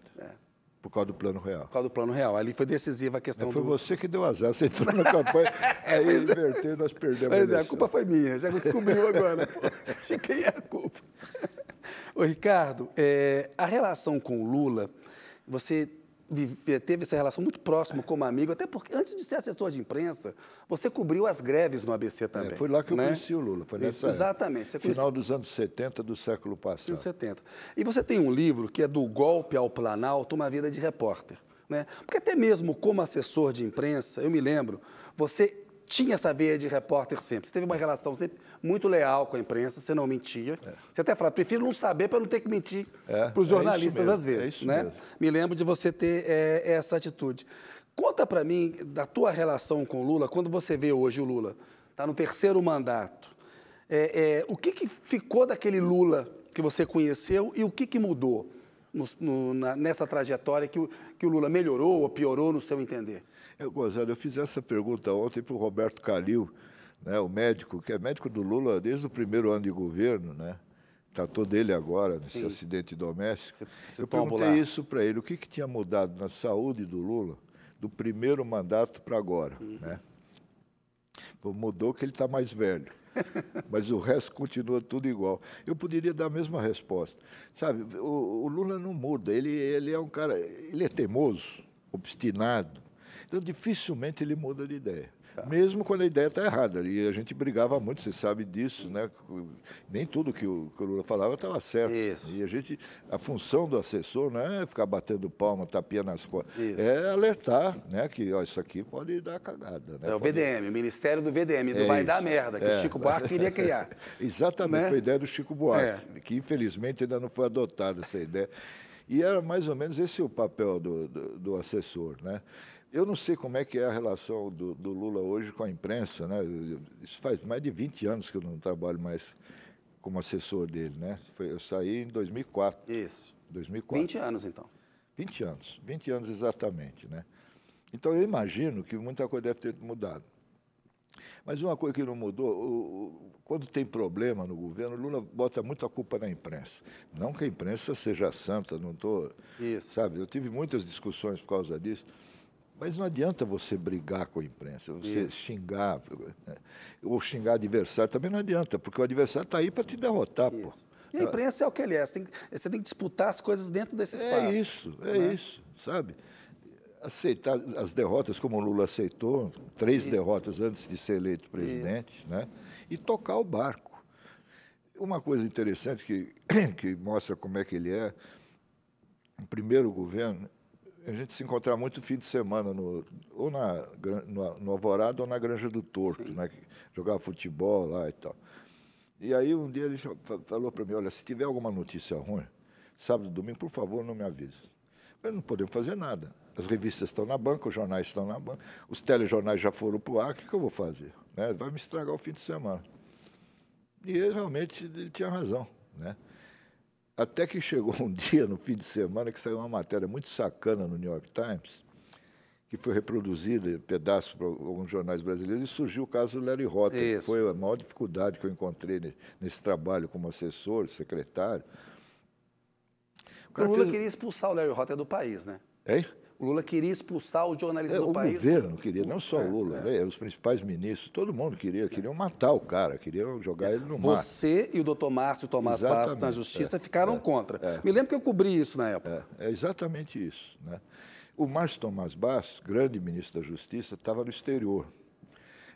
Por causa do Plano Real. Por causa do Plano Real. Ali foi decisiva a questão Foi você que deu azar, você entrou na campanha, aí inverteu e nós perdemos a eleição. A culpa foi minha, já descobriu agora. De quem é a culpa? Ô, Ricardo, a relação com o Lula, você... teve essa relação muito próxima como amigo, até porque, antes de ser assessor de imprensa, você cobriu as greves no ABC também. Foi lá que eu conheci o Lula, foi nessa Exatamente. época. Final dos anos 70 do século passado. Anos 70. E você tem um livro que é Do Golpe ao Planalto, Uma Vida de Repórter, né? Porque até mesmo como assessor de imprensa, eu me lembro, você tinha essa veia de repórter sempre. Você teve uma relação sempre muito leal com a imprensa, você não mentia. Você até fala, prefiro não saber para não ter que mentir para os jornalistas às vezes. Né? Me lembro de você ter essa atitude. Conta para mim da tua relação com o Lula, quando você vê hoje o Lula, está no 3º mandato. O que ficou daquele Lula que você conheceu e o que mudou nessa trajetória que o Lula melhorou ou piorou no seu entender? Gonzalo, eu fiz essa pergunta ontem para o Roberto Calil, né, o médico, que é médico do Lula desde o primeiro ano de governo, né? Tratou dele agora, nesse acidente doméstico. Eu perguntei isso para ele, o que tinha mudado na saúde do Lula do primeiro mandato para agora, né? Mudou que ele está mais velho, mas o resto continua tudo igual. Eu poderia dar a mesma resposta. Sabe, o Lula não muda, ele é um cara, ele é teimoso, obstinado, então dificilmente ele muda de ideia. Mesmo quando a ideia está errada. E a gente brigava muito, você sabe disso, né? Nem tudo que o Lula falava estava certo. E a função do assessor não é ficar batendo palma, tapinha nas costas. É alertar, né? Que isso aqui pode dar cagada. Né? O VDM, o Ministério do VDM, do Vai Dar Merda, que o Chico Buarque queria criar. Exatamente, foi a ideia do Chico Buarque, que infelizmente ainda não foi adotada essa ideia. E era mais ou menos esse o papel do assessor, né? Eu não sei como é que é a relação do Lula hoje com a imprensa, né? Isso faz mais de 20 anos que eu não trabalho mais como assessor dele, né? Eu saí em 2004. Isso. 2004. 20 anos, então. 20 anos exatamente, né? Então, eu imagino que muita coisa deve ter mudado. Mas uma coisa que não mudou, quando tem problema no governo, o Lula bota muita culpa na imprensa. Não que a imprensa seja santa, não estou... Sabe, eu tive muitas discussões por causa disso. Mas não adianta você brigar com a imprensa, você xingar, né? Ou xingar adversário, também não adianta, porque o adversário está aí para te derrotar. Pô. E a imprensa é o que ele é, você tem que disputar as coisas dentro desse espaço. É isso, sabe? aceitar as derrotas, como o Lula aceitou, 3 derrotas antes de ser eleito presidente, né? E tocar o barco. Uma coisa interessante que mostra como é que ele é, o primeiro governo, a gente se encontrava muito fim de semana ou no Alvorada ou na Granja do Torto, né? Jogava futebol lá e tal. E aí um dia ele falou para mim, olha, se tiver alguma notícia ruim, sábado e domingo, por favor, não me avise. Não podemos fazer nada. As revistas estão na banca, os jornais estão na banca, os telejornais já foram para o ar, o que eu vou fazer? Né? Vai me estragar o fim de semana. E ele realmente tinha razão, né? Até que chegou um dia, no fim de semana, que saiu uma matéria muito sacana no New York Times, que foi reproduzida em pedaços por alguns jornais brasileiros, e surgiu o caso do Larry Rotter, que foi a maior dificuldade que eu encontrei nesse trabalho como assessor, secretário. O Lula queria expulsar o Larry Rotter do país, né? Hein? O Lula queria expulsar os jornalistas do país. O governo queria, não só o Lula, né? Os principais ministros, todo mundo queriam matar o cara, queriam jogar ele no mar. Você e o doutor Márcio Tomás Bastos, na Justiça, ficaram contra. Me lembro que eu cobri isso na época. É exatamente isso, né? O Márcio Tomás Bastos, grande ministro da Justiça, estava no exterior.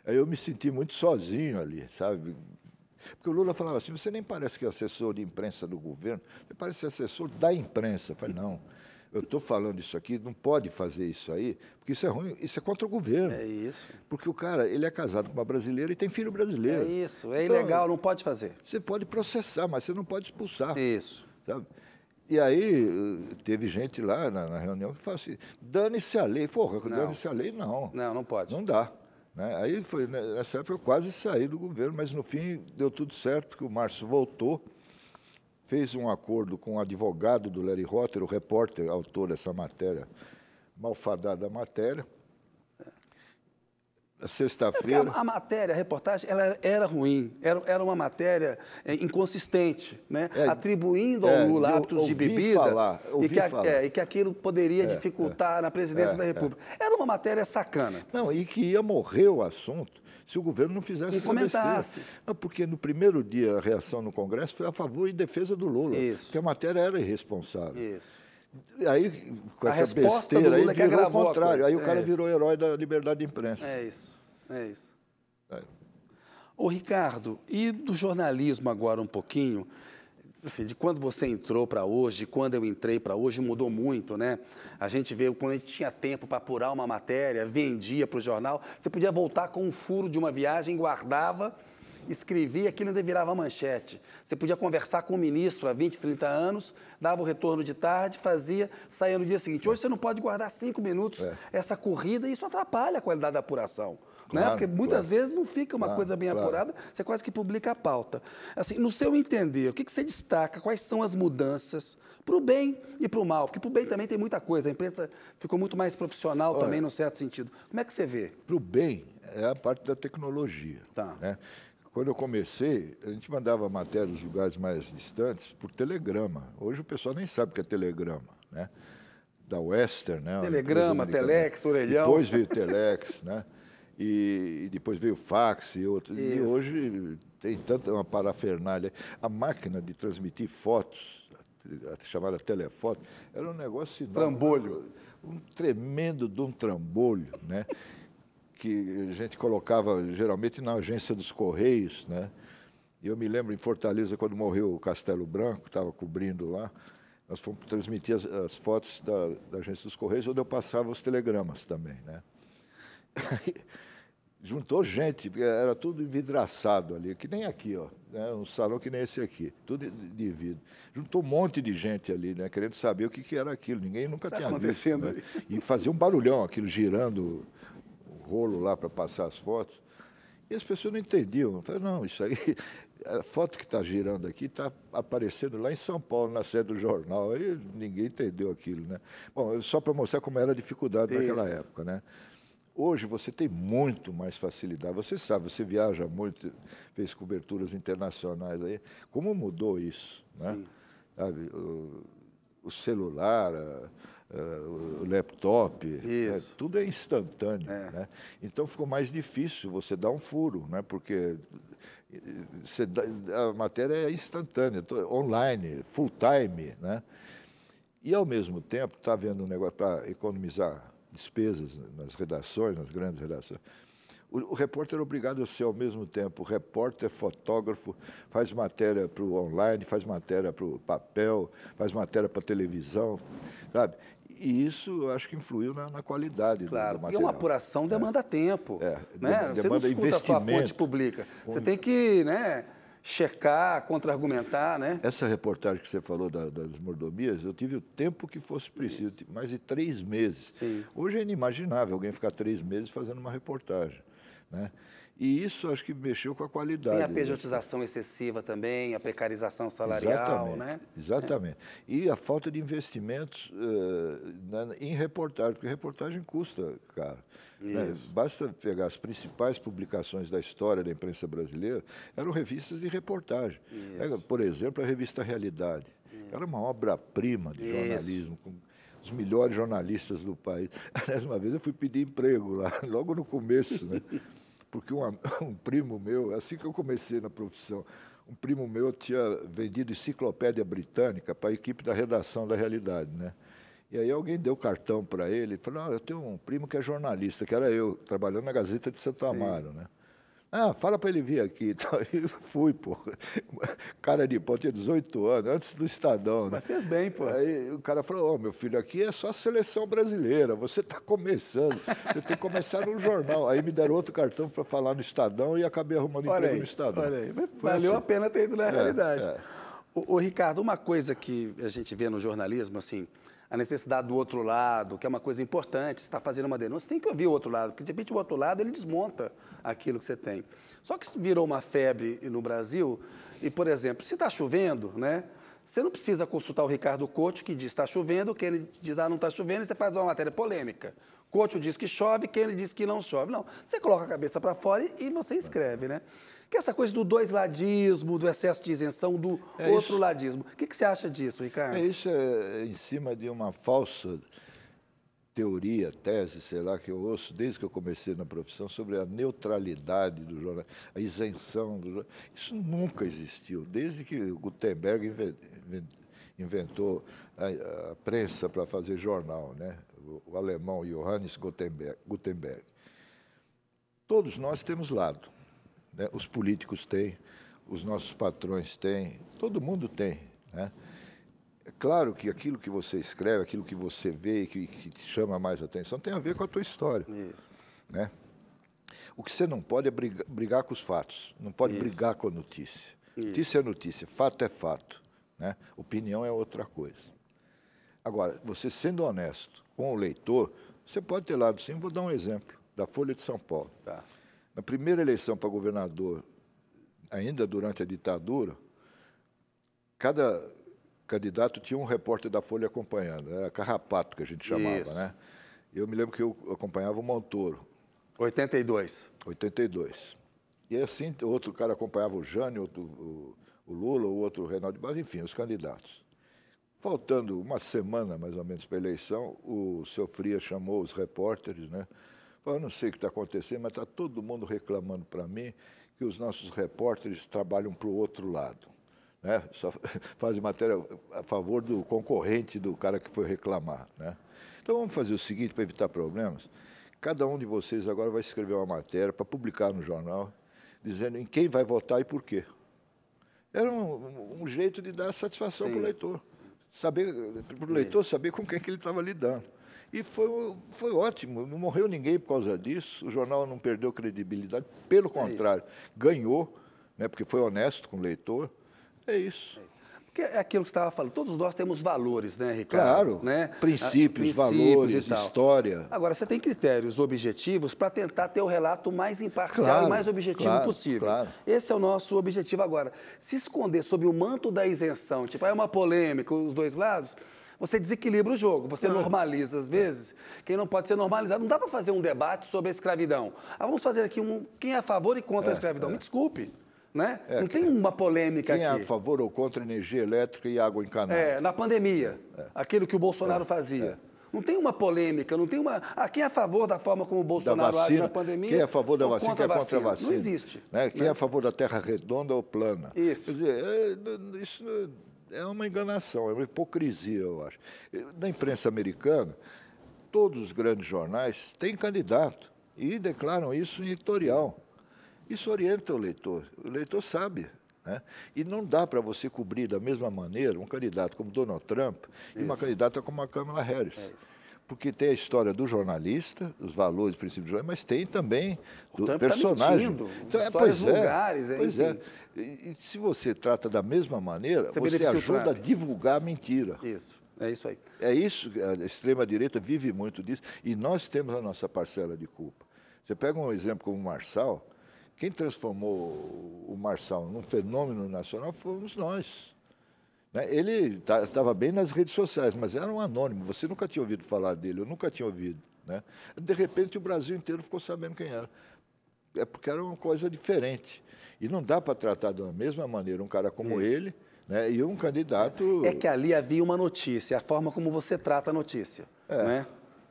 Aí eu me senti muito sozinho ali, sabe? Porque o Lula falava assim, você nem parece que é assessor de imprensa do governo, você parece assessor da imprensa. Eu falei, não, eu estou falando isso aqui, não pode fazer isso aí, porque isso é ruim, isso é contra o governo. É isso. Porque o cara, ele é casado com uma brasileira e tem filho brasileiro. É isso, é ilegal, não pode fazer. Você pode processar, mas você não pode expulsar. Isso. Sabe? E aí teve gente lá na reunião que falou assim, dane-se a lei. Porra, dane-se a lei, não. Não pode. Não dá. Né? Aí, nessa época, eu quase saí do governo, mas, no fim, deu tudo certo, porque o Márcio voltou, fez um acordo com o advogado do Larry Rotter, o repórter, autor dessa matéria, malfadada matéria. Na sexta-feira... A matéria, a reportagem, ela era ruim, era uma matéria inconsistente, né? Atribuindo ao Lula hábitos de bebida e que aquilo poderia dificultar na presidência da República. Era uma matéria sacana. Não, e que ia morrer o assunto se o governo não fizesse essa comentasse. Não, porque no primeiro dia a reação no Congresso foi a favor e defesa do Lula, porque a matéria era irresponsável. Isso. Aí, com essa resposta besteira, do Lula aí que virou o agravou contrário. Aí o cara isso. virou herói da liberdade de imprensa. É isso. Ô, Ricardo, e do jornalismo agora um pouquinho, assim, de quando você entrou para hoje, de quando eu entrei para hoje, mudou muito, né? A gente vê, quando a gente tinha tempo para apurar uma matéria, vendia para o jornal, você podia voltar com um furo de uma viagem, guardava, escrevia, aquilo ainda virava manchete. Você podia conversar com o ministro há 20, 30 anos, dava o retorno de tarde, saía no dia seguinte. Hoje você não pode guardar 5 minutos essa corrida e isso atrapalha a qualidade da apuração. Claro, né? Porque muitas vezes não fica uma coisa bem apurada, você quase que publica a pauta. Assim, no seu entender, o que você destaca, quais são as mudanças para o bem e para o mal? Porque para o bem também tem muita coisa, a imprensa ficou muito mais profissional também, num certo sentido. Como é que você vê? Para o bem é a parte da tecnologia. Né? Quando eu comecei, a gente mandava matéria dos lugares mais distantes por telegrama. Hoje o pessoal nem sabe o que é telegrama, né? Da Western, né? Telegrama, Telex, orelhão. Depois veio Telex, né? E depois veio fax e outros. E hoje tem tanta uma parafernália. A máquina de transmitir fotos, a chamada telefoto, era um negócio enorme. Trambolho. Um tremendo de um trambolho, né? Que a gente colocava geralmente na agência dos Correios, né? E eu me lembro em Fortaleza, quando morreu o Castelo Branco, estava cobrindo lá, nós fomos transmitir as fotos da agência dos Correios, onde eu passava os telegramas também, né? Aí, juntou gente, era tudo envidraçado ali, que nem aqui, ó, né? Um salão que nem esse aqui, tudo de vidro. Juntou um monte de gente ali, né? Querendo saber o que era aquilo, ninguém nunca tinha visto. Né? E fazia um barulhão, aquilo girando o rolo lá para passar as fotos. E as pessoas não entendiam. Eu falei, não, isso aí, a foto que está girando aqui está aparecendo lá em São Paulo, na sede do jornal. Aí ninguém entendeu aquilo, né? Bom, só para mostrar como era a dificuldade naquela época, né? Hoje você tem muito mais facilidade. Você sabe, você viaja muito, fez coberturas internacionais aí. Como mudou isso, né? Sabe, o celular, o laptop, tudo é instantâneo, né? Então ficou mais difícil você dar um furo, né? Porque a matéria é instantânea, online, full time, né? E ao mesmo tempo está havendo um negócio para economizar despesas nas redações, nas grandes redações. O repórter é obrigado a ser, ao mesmo tempo, repórter, fotógrafo, faz matéria para o online, faz matéria para o papel, faz matéria para a televisão, sabe? E isso, eu acho que influiu na qualidade do material. Porque uma apuração demanda tempo. Né? Você Demanda não escuta a sua fonte investimento. pública. Você tem que, né, checar, contra-argumentar, né? Essa reportagem que você falou das mordomias, eu tive o tempo que fosse preciso, mais de 3 meses. Sim. Hoje é inimaginável alguém ficar 3 meses fazendo uma reportagem, né? E isso acho que mexeu com a qualidade. Tem a pejotização excessiva também, a precarização salarial, né? Exatamente. E a falta de investimentos em reportagem, porque reportagem custa caro. Né? Basta pegar as principais publicações da história da imprensa brasileira, eram revistas de reportagem. Pega, por exemplo, a revista Realidade. Era uma obra-prima de jornalismo, com os melhores jornalistas do país. Aliás, uma vez eu fui pedir emprego lá, logo no começo, né? Porque um primo meu, assim que eu comecei na profissão, um primo meu tinha vendido enciclopédia britânica para a equipe da redação da Realidade, né? E aí alguém deu cartão para ele e falou, eu tenho um primo que é jornalista, que era eu, trabalhando na Gazeta de Santo Amaro, né? Fala para ele vir aqui. Então, eu fui, pô. Cara de pau, tinha 18 anos, antes do Estadão. Né? Mas fez bem, pô. Aí o cara falou, meu filho, aqui é só a seleção brasileira, você está começando, você tem que começar no jornal. Aí me deram outro cartão para falar no Estadão e acabei arrumando emprego no Estadão. Olha aí, valeu a pena ter ido na realidade. Ô, Ricardo, uma coisa que a gente vê no jornalismo, assim, a necessidade do outro lado, que é uma coisa importante, você está fazendo uma denúncia, você tem que ouvir o outro lado, porque de repente o outro lado ele desmonta aquilo que você tem. Só que virou uma febre no Brasil, e, por exemplo, se está chovendo, né, você não precisa consultar o Ricardo Couto, que diz que está chovendo, que ele diz, não está chovendo, e você faz uma matéria polêmica. Couto diz que chove, que ele diz que não chove. Não, você coloca a cabeça para fora e você escreve, né? Que essa coisa do doisladismo, do excesso de isenção, do outro ladismo. O que você acha disso, Ricardo? Isso é em cima de uma falsa teoria, tese, sei lá, que eu ouço desde que eu comecei na profissão, sobre a neutralidade do jornal, a isenção do jornal. Isso nunca existiu, desde que Gutenberg inventou a prensa para fazer jornal, né? O alemão Johannes Gutenberg. Todos nós temos lado. Né? Os políticos têm, os nossos patrões têm, todo mundo tem. Né? É claro que aquilo que você escreve, aquilo que você vê e que te chama mais atenção tem a ver com a tua história. Isso. Né? O que você não pode é brigar com os fatos, não pode brigar com a notícia. Notícia é notícia, fato é fato. Né? Opinião é outra coisa. Agora, você sendo honesto com o leitor, você pode ter lado sim. Vou dar um exemplo da Folha de São Paulo. Tá. Na primeira eleição para governador, ainda durante a ditadura, cada candidato tinha um repórter da Folha acompanhando. Era carrapato, que a gente chamava, né? Eu me lembro que eu acompanhava o Montoro. 82. 82. E assim, outro cara acompanhava o Jânio, outro, o Lula, o outro o Reinaldo de Barros, enfim, os candidatos. Faltando uma semana, mais ou menos, para a eleição, o seu Frias chamou os repórteres, né? Eu não sei o que está acontecendo, mas está todo mundo reclamando para mim que os nossos repórteres trabalham para o outro lado. Né? Só fazem matéria a favor do concorrente do cara que foi reclamar. Né? Então vamos fazer o seguinte, para evitar problemas. Cada um de vocês agora vai escrever uma matéria para publicar no jornal, dizendo em quem vai votar e por quê. Era um jeito de dar satisfação para o leitor. Para o leitor saber com quem que ele estava lidando. E foi ótimo, não morreu ninguém por causa disso, o jornal não perdeu credibilidade, pelo contrário, ganhou, né, porque foi honesto com o leitor, é isso. Porque é aquilo que você estava falando, todos nós temos valores, né, Ricardo? Claro, né? princípios, valores, e tal. História. Agora, você tem critérios objetivos para tentar ter o relato mais imparcial e mais objetivo possível. Claro. Esse é o nosso objetivo agora. Se esconder sob o manto da isenção, tipo, é uma polêmica, os dois lados... Você desequilibra o jogo, você normaliza às vezes. Quem não pode ser normalizado, não dá para fazer um debate sobre a escravidão. Vamos fazer aqui quem é a favor e contra a escravidão. Me desculpe, né? Não tem uma polêmica aqui. Quem é a favor ou contra energia elétrica e água encanada? Na pandemia, aquilo que o Bolsonaro fazia. Não tem uma polêmica, não tem uma... quem é a favor da forma como o Bolsonaro age na pandemia? Quem é a favor da vacina, quem é contra a vacina? Não existe. Né? Quem é a favor da terra redonda ou plana? Isso. Quer dizer, isso é uma enganação, é uma hipocrisia, eu acho. Na imprensa americana, todos os grandes jornais têm candidato e declaram isso em editorial. Isso orienta o leitor sabe. Né? E não dá para você cobrir da mesma maneira um candidato como Donald Trump e uma candidata como a Kamala Harris. Porque tem a história do jornalista, os valores, os princípios do jornalismo, mas tem também do personagem. Tá então, histórias vulgares. Pois é. E se você trata da mesma maneira, você ajuda a divulgar a mentira. Isso, é isso aí. É isso, a extrema-direita vive muito disso, e nós temos a nossa parcela de culpa. Você pega um exemplo como o Marçal, quem transformou o Marçal num fenômeno nacional fomos nós. Ele estava bem nas redes sociais, mas era um anônimo, você nunca tinha ouvido falar dele, eu nunca tinha ouvido. Né? De repente, o Brasil inteiro ficou sabendo quem era. É porque era uma coisa diferente. E não dá para tratar da mesma maneira um cara como ele, né, e um candidato... É que ali havia uma notícia, a forma como você trata a notícia. Né?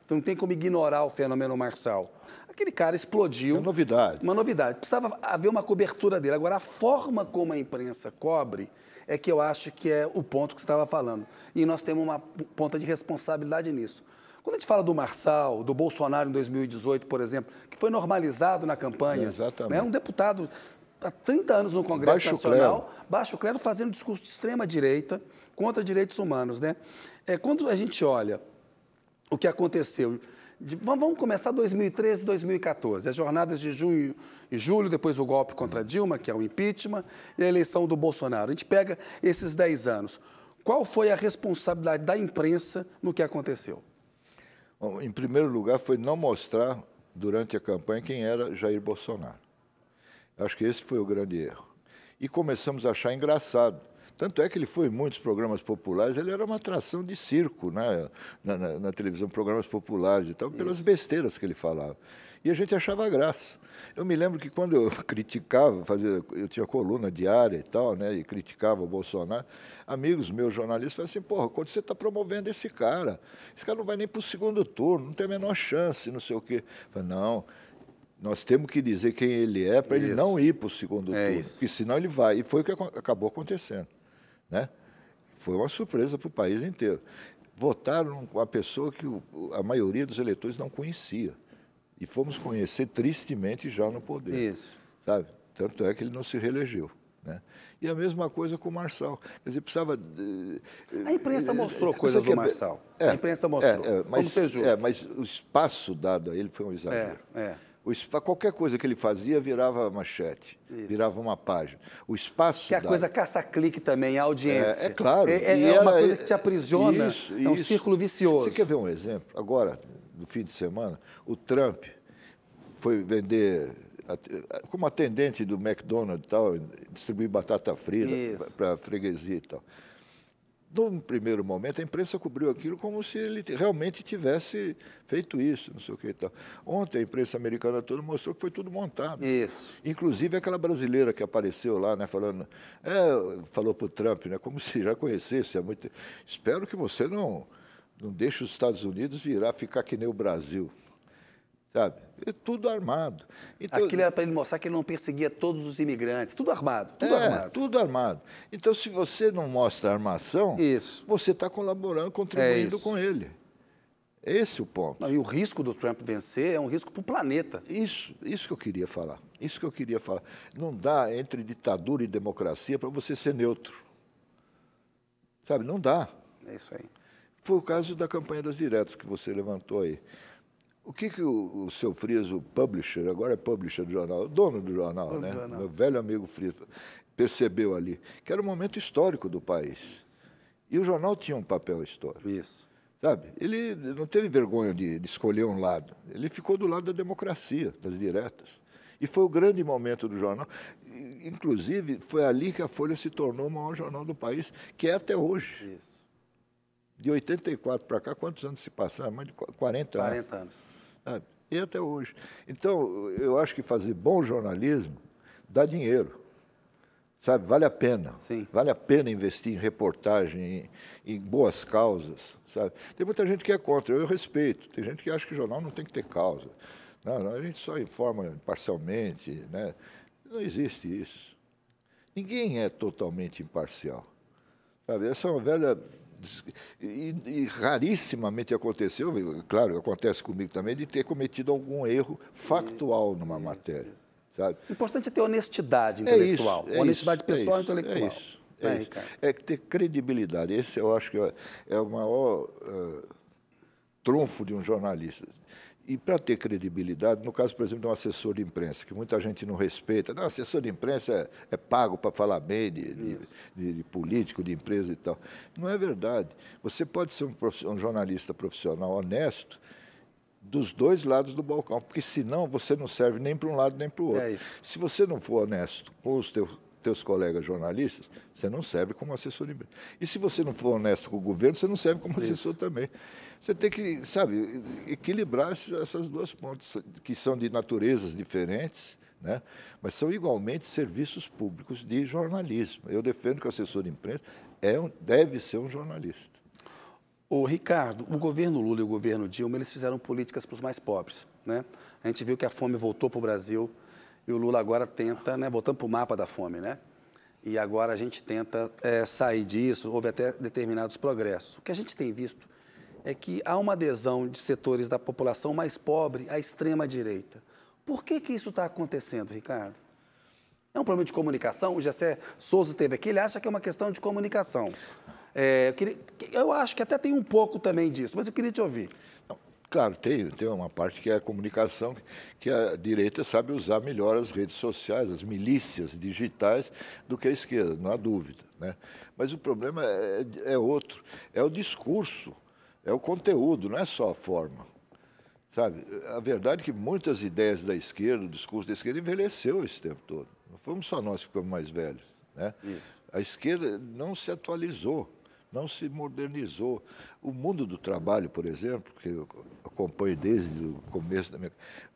Então não tem como ignorar o fenômeno Marçal. Aquele cara explodiu. Uma novidade. Uma novidade. Precisava haver uma cobertura dele. Agora, a forma como a imprensa cobre é que eu acho que é o ponto que você estava falando. E nós temos uma ponta de responsabilidade nisso. Quando a gente fala do Marçal, do Bolsonaro em 2018, por exemplo, que foi normalizado na campanha. Exatamente. Era um deputado há 30 anos no Congresso Nacional, baixo clero, fazendo discurso de extrema-direita contra direitos humanos. Né? Quando a gente olha o que aconteceu... Vamos começar 2013 e 2014, as jornadas de junho e julho, depois o golpe contra Dilma, que é o impeachment, e a eleição do Bolsonaro. A gente pega esses 10 anos. Qual foi a responsabilidade da imprensa no que aconteceu? Bom, em primeiro lugar, foi não mostrar, durante a campanha, quem era Jair Bolsonaro. Acho que esse foi o grande erro. E começamos a achar engraçado. Tanto é que ele foi em muitos programas populares, ele era uma atração de circo, né? na televisão, programas populares e tal, pelas besteiras que ele falava. E a gente achava graça. Eu me lembro que quando eu criticava, eu tinha coluna diária e tal, né? E criticava o Bolsonaro, amigos meus jornalistas falavam assim, porra, quando você está promovendo esse cara não vai nem para o segundo turno, não tem a menor chance, não sei o quê. Eu falei, não, nós temos que dizer quem ele é para ele não ir para o segundo turno, porque senão ele vai. E foi o que acabou acontecendo. Né? Foi uma surpresa para o país inteiro. Votaram com a pessoa que a maioria dos eleitores não conhecia. E fomos conhecer tristemente já no poder. Isso. Sabe? Tanto é que ele não se reelegeu. Né? E a mesma coisa com o Marçal. Quer dizer, precisava... A imprensa mostrou coisas do Marçal. A imprensa mostrou. Mas o espaço dado a ele foi um exagero. Qualquer coisa que ele fazia virava manchete, virava uma página. O espaço... Que é a coisa caça-clique também, a audiência. É claro. É uma coisa que te aprisiona, é um círculo vicioso. Você quer ver um exemplo? Agora, no fim de semana, o Trump foi vender, como atendente do McDonald's e tal, distribuir batata frita para a freguesia e tal. Num primeiro momento, a imprensa cobriu aquilo como se ele realmente tivesse feito isso, não sei o que e tal. Ontem, a imprensa americana toda mostrou que foi tudo montado. Isso. Inclusive aquela brasileira que apareceu lá, né, falando, falou para o Trump, né, como se já conhecesse há muito tempo. Espero que você não deixe os Estados Unidos ficar que nem o Brasil. Sabe? É tudo armado. Então, aquilo era para ele mostrar que ele não perseguia todos os imigrantes. Tudo armado, tudo armado. Tudo armado. Então, se você não mostra a armação, você está colaborando, contribuindo com ele. Esse é o ponto. Não, e o risco do Trump vencer é um risco para o planeta. Isso que eu queria falar. Isso que eu queria falar. Não dá entre ditadura e democracia para você ser neutro. Sabe? Não dá. É isso aí. Foi o caso da campanha das diretas que você levantou aí. O que o seu Frias, o publisher, agora é publisher do jornal, o dono do jornal, né? Meu velho amigo Frias, percebeu ali que era um momento histórico do país. E o jornal tinha um papel histórico. Isso. Sabe? Ele não teve vergonha de escolher um lado. Ele ficou do lado da democracia, das diretas. E foi o grande momento do jornal. Inclusive, foi ali que a Folha se tornou o maior jornal do país, que é até hoje. Isso. De 84 para cá, quantos anos se passaram? Mais de 40 anos. 40 anos. Sabe? E até hoje. Então, eu acho que fazer bom jornalismo dá dinheiro. Sabe? Vale a pena. Sim. Vale a pena investir em reportagem, em boas causas. Sabe? Tem muita gente que é contra, eu respeito. Tem gente que acha que jornal não tem que ter causa. Não, a gente só informa parcialmente. Né? Não existe isso. Ninguém é totalmente imparcial. Sabe? Essa é uma velha E rarissimamente aconteceu, claro, acontece comigo também, de ter cometido algum erro factual numa matéria. Sabe? O importante é ter honestidade intelectual. Honestidade pessoal e intelectual. É isso. É ter credibilidade. Esse eu acho que é o maior trunfo de um jornalista. E para ter credibilidade, no caso, por exemplo, de um assessor de imprensa, que muita gente não respeita. Não, assessor de imprensa é pago para falar bem de político, de empresa e tal. Não é verdade. Você pode ser um jornalista profissional honesto dos dois lados do balcão, porque senão você não serve nem para um lado nem para o outro. É isso. Se você não for honesto com os teus colegas jornalistas, você não serve como assessor de imprensa. E se você não for honesto com o governo, você não serve como assessor também. Você tem que, sabe, equilibrar essas duas pontas, que são de naturezas diferentes, né? Mas são igualmente serviços públicos de jornalismo. Eu defendo que o assessor de imprensa deve ser um jornalista. Ô, Ricardo, o governo Lula e o governo Dilma, eles fizeram políticas para os mais pobres, né? A gente viu que a fome voltou para o Brasil e o Lula agora tenta, né, voltando para o mapa da fome, né? E agora a gente tenta sair disso, houve até determinados progressos. O que a gente tem visto é que há uma adesão de setores da população mais pobre à extrema-direita. Por que isso está acontecendo, Ricardo? É um problema de comunicação? O Gessé Souza teve aqui, ele acha que é uma questão de comunicação. Eu acho que até tem um pouco também disso, mas eu queria te ouvir. Não, claro, tem uma parte que é a comunicação, que a direita sabe usar melhor as redes sociais, as milícias digitais, do que a esquerda, não há dúvida, né? Mas o problema é outro, é o discurso. É o conteúdo, não é só a forma, sabe? A verdade é que muitas ideias da esquerda, o discurso da esquerda, envelheceu esse tempo todo. Não fomos só nós que ficamos mais velhos, né? Isso. A esquerda não se atualizou, não se modernizou. O mundo do trabalho, por exemplo, que eu acompanho desde o começo da minha...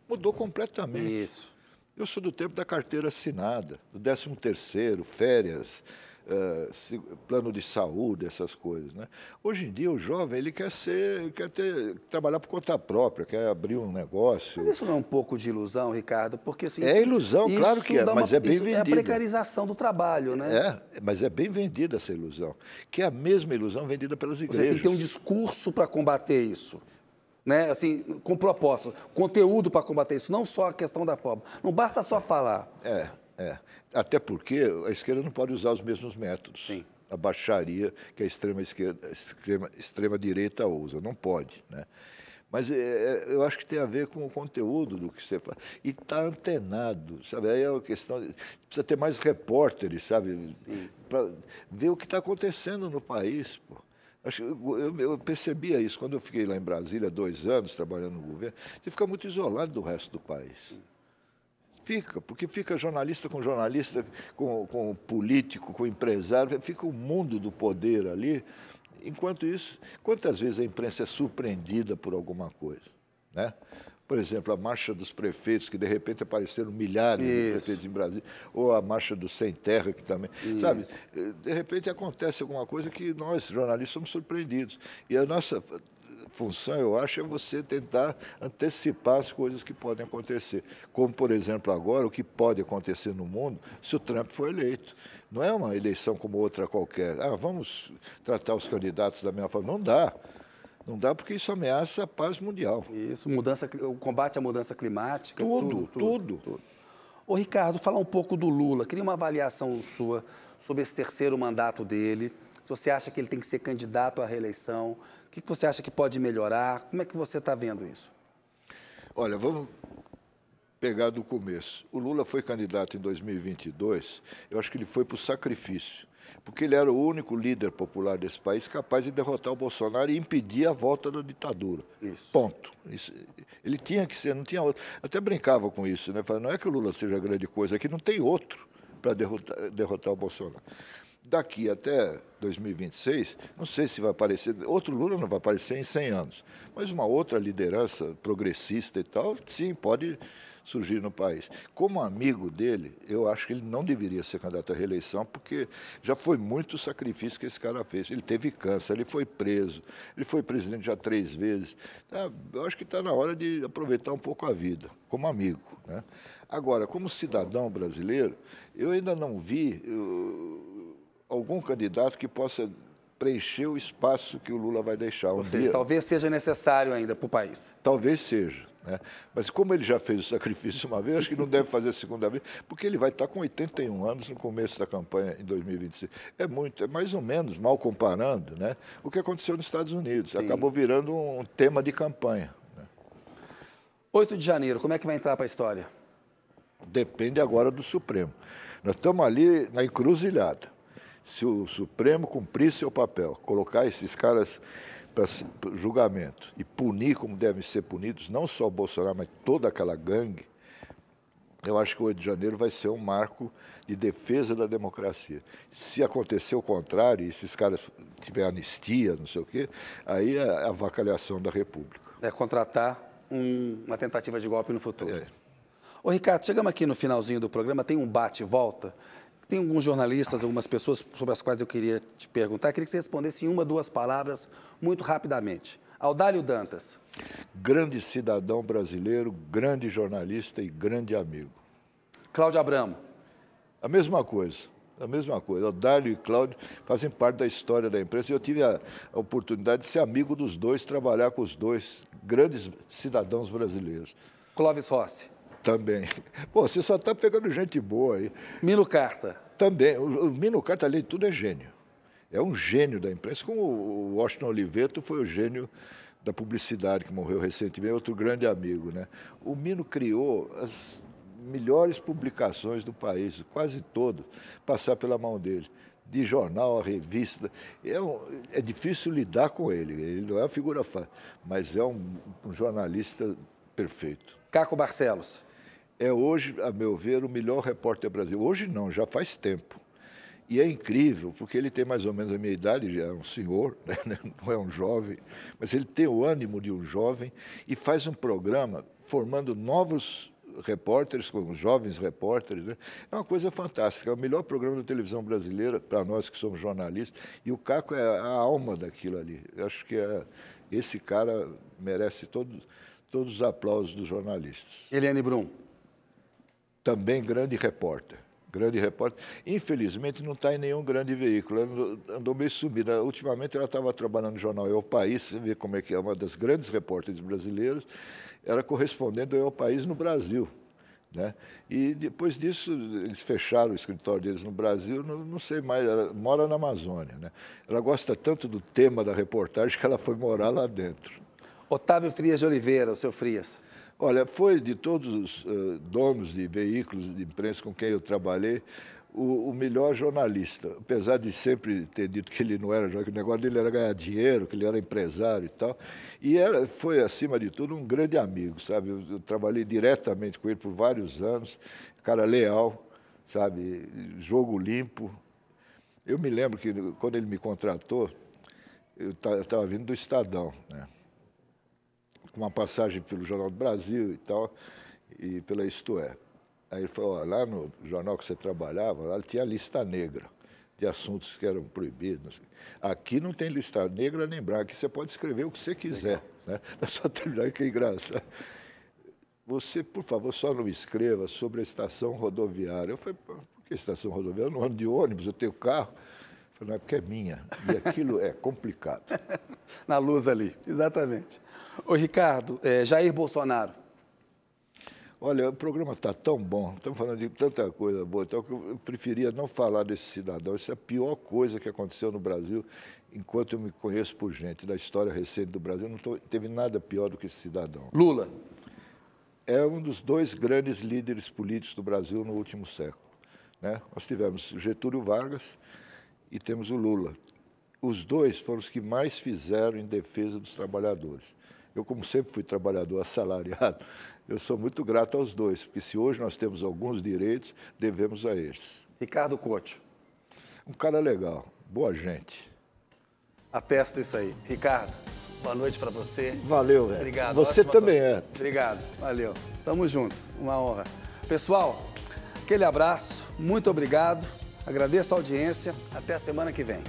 mudou completamente. Isso. Eu sou do tempo da carteira assinada, do 13º, férias... plano de saúde, essas coisas, né? Hoje em dia o jovem ele quer trabalhar por conta própria, quer abrir um negócio. Mas isso não é um pouco de ilusão, Ricardo? Porque assim, ilusão, claro que é, mas é bem vendida. É a precarização do trabalho, né? Mas é bem vendida essa ilusão, que é a mesma ilusão vendida pelas igrejas. Você tem que ter um discurso para combater isso. Né? Assim, com proposta, conteúdo para combater isso, não só a questão da forma. Não basta só falar. Até porque a esquerda não pode usar os mesmos métodos. Sim. A baixaria que a extrema-direita usa. Não pode, né? Mas eu acho que tem a ver com o conteúdo do que você faz. E está antenado, sabe? Aí é uma questão... Precisa ter mais repórteres, sabe? Para ver o que está acontecendo no país, pô. Eu percebia isso quando eu fiquei lá em Brasília 2 anos trabalhando no governo. Você fica muito isolado do resto do país. Porque fica jornalista, com político, com empresário, fica o mundo do poder ali. Enquanto isso, quantas vezes a imprensa é surpreendida por alguma coisa, né? Por exemplo, a marcha dos prefeitos, que de repente apareceram milhares de prefeitos em Brasília, ou a marcha do Sem Terra, que também... Sabe, de repente acontece alguma coisa que nós, jornalistas, somos surpreendidos. E a nossa função, eu acho, é você tentar antecipar as coisas que podem acontecer. Como, por exemplo, agora, o que pode acontecer no mundo se o Trump for eleito. Não é uma eleição como outra qualquer. Vamos tratar os candidatos da mesma forma. Não dá. Não dá porque isso ameaça a paz mundial. Isso, o combate à mudança climática. Tudo. Ô, Ricardo, falar um pouco do Lula. Queria uma avaliação sua sobre esse 3º mandato dele. Se você acha que ele tem que ser candidato à reeleição, o que você acha que pode melhorar? Como é que você está vendo isso? Olha, vamos pegar do começo. O Lula foi candidato em 2022, eu acho que ele foi por sacrifício, porque ele era o único líder popular desse país capaz de derrotar o Bolsonaro e impedir a volta da ditadura. Isso. Ponto. Ele tinha que ser, não tinha outro. Até brincava com isso, né? Falava, não é que o Lula seja grande coisa, é que não tem outro para derrotar o Bolsonaro. Daqui até 2026, não sei se vai aparecer, outro Lula não vai aparecer em 100 anos, mas uma outra liderança progressista e tal, sim, pode surgir no país. Como amigo dele, eu acho que ele não deveria ser candidato à reeleição, porque já foi muito sacrifício que esse cara fez. Ele teve câncer, ele foi preso, ele foi presidente já 3 vezes. Eu acho que está na hora de aproveitar um pouco a vida, como amigo, né? Agora, como cidadão brasileiro, eu ainda não vi algum candidato que possa preencher o espaço que o Lula vai deixar. Ou seja, talvez seja necessário ainda para o país. Talvez seja. Né? Mas como ele já fez o sacrifício uma vez, acho que não deve fazer a segunda vez, porque ele vai estar com 81 anos no começo da campanha em 2026. É mais ou menos, mal comparando, né, o que aconteceu nos Estados Unidos. Sim. Acabou virando um tema de campanha. Né? 8 de janeiro, como é que vai entrar para a história? Depende agora do Supremo. Nós estamos ali na encruzilhada. Se o Supremo cumprir seu papel, colocar esses caras para julgamento e punir como devem ser punidos, não só o Bolsonaro, mas toda aquela gangue, eu acho que o 8 de janeiro vai ser um marco de defesa da democracia. Se acontecer o contrário, e esses caras tiverem anistia, não sei o quê, aí é a avacalhação da República. É contratar uma tentativa de golpe no futuro. É. Ô, Ricardo, chegamos aqui no finalzinho do programa, tem um bate e volta. Tem alguns jornalistas, algumas pessoas sobre as quais eu queria te perguntar. Queria que você respondesse em 1, 2 palavras, muito rapidamente. Audálio Dantas. Grande cidadão brasileiro, grande jornalista e grande amigo. Cláudio Abramo. A mesma coisa. A mesma coisa. Audálio e Cláudio fazem parte da história da imprensa. Eu tive a oportunidade de ser amigo dos dois, trabalhar com os dois grandes cidadãos brasileiros. Clóvis Rossi. Também. Pô, você só está pegando gente boa aí. Mino Carta. Também. O Mino Carta, além de tudo, é gênio. É um gênio da imprensa, como o Washington Oliveto foi o gênio da publicidade, que morreu recentemente, outro grande amigo, né? O Mino criou as melhores publicações do país, quase todo, passar pela mão dele. De jornal a revista. É difícil lidar com ele. Ele não é uma figura fácil, mas é um jornalista perfeito. Caco Barcelos. É hoje, a meu ver, o melhor repórter brasileiro. Hoje não, já faz tempo. E é incrível, porque ele tem mais ou menos a minha idade, já é um senhor, né? Não é um jovem, mas ele tem o ânimo de um jovem e faz um programa formando novos repórteres, como jovens repórteres. Né? É uma coisa fantástica, é o melhor programa da televisão brasileira, para nós que somos jornalistas, e o Caco é a alma daquilo ali. Eu acho que esse cara merece todos os aplausos dos jornalistas. Eliane Brum. Também grande repórter. Grande repórter. Infelizmente, não está em nenhum grande veículo. Ela andou meio sumida. Ultimamente, ela estava trabalhando no jornal É o País, você vê como é que é, uma das grandes repórteres brasileiras. Era correspondente do É o País no Brasil. Né? E depois disso, eles fecharam o escritório deles no Brasil, não sei mais, ela mora na Amazônia. Né? Ela gosta tanto do tema da reportagem que ela foi morar lá dentro. Otávio Frias de Oliveira, o seu Frias. Olha, foi de todos os donos de veículos de imprensa com quem eu trabalhei, o melhor jornalista. Apesar de sempre ter dito que ele não era jornalista, que o negócio dele era ganhar dinheiro, que ele era empresário e tal. E foi, acima de tudo, um grande amigo, sabe? Eu trabalhei diretamente com ele por vários anos, cara leal, sabe? Jogo limpo. Eu me lembro que, quando ele me contratou, eu estava vindo do Estadão, né? Com uma passagem pelo Jornal do Brasil e tal, e pela Isto É. Aí ele falou, ó, lá no jornal que você trabalhava, lá tinha lista negra de assuntos que eram proibidos. Aqui não tem lista negra nem branca, aqui você pode escrever o que você quiser. Né? É só terminar, que é engraçado. Você, por favor, só não escreva sobre a estação rodoviária. Eu falei, por que estação rodoviária? Eu não ando de ônibus, eu tenho carro. Eu falei, não, é porque é minha. E aquilo é complicado. Na luz ali, exatamente. Ô, Ricardo, Jair Bolsonaro. Olha, o programa está tão bom, estamos falando de tanta coisa boa, então eu preferia não falar desse cidadão. Isso é a pior coisa que aconteceu no Brasil, enquanto eu me conheço por gente, da história recente do Brasil, não teve nada pior do que esse cidadão. Lula. É um dos 2 grandes líderes políticos do Brasil no último século. Né? Nós tivemos Getúlio Vargas e temos o Lula. Os 2 foram os que mais fizeram em defesa dos trabalhadores. Eu, como sempre fui trabalhador assalariado, eu sou muito grato aos 2, porque se hoje nós temos alguns direitos, devemos a eles. Ricardo Couto. Um cara legal, boa gente. Atesto isso aí. Ricardo, boa noite para você. Valeu, velho. Obrigado. Você também é. Obrigado, valeu. Tamo juntos, uma honra. Pessoal, aquele abraço, muito obrigado. Agradeço a audiência. Até a semana que vem.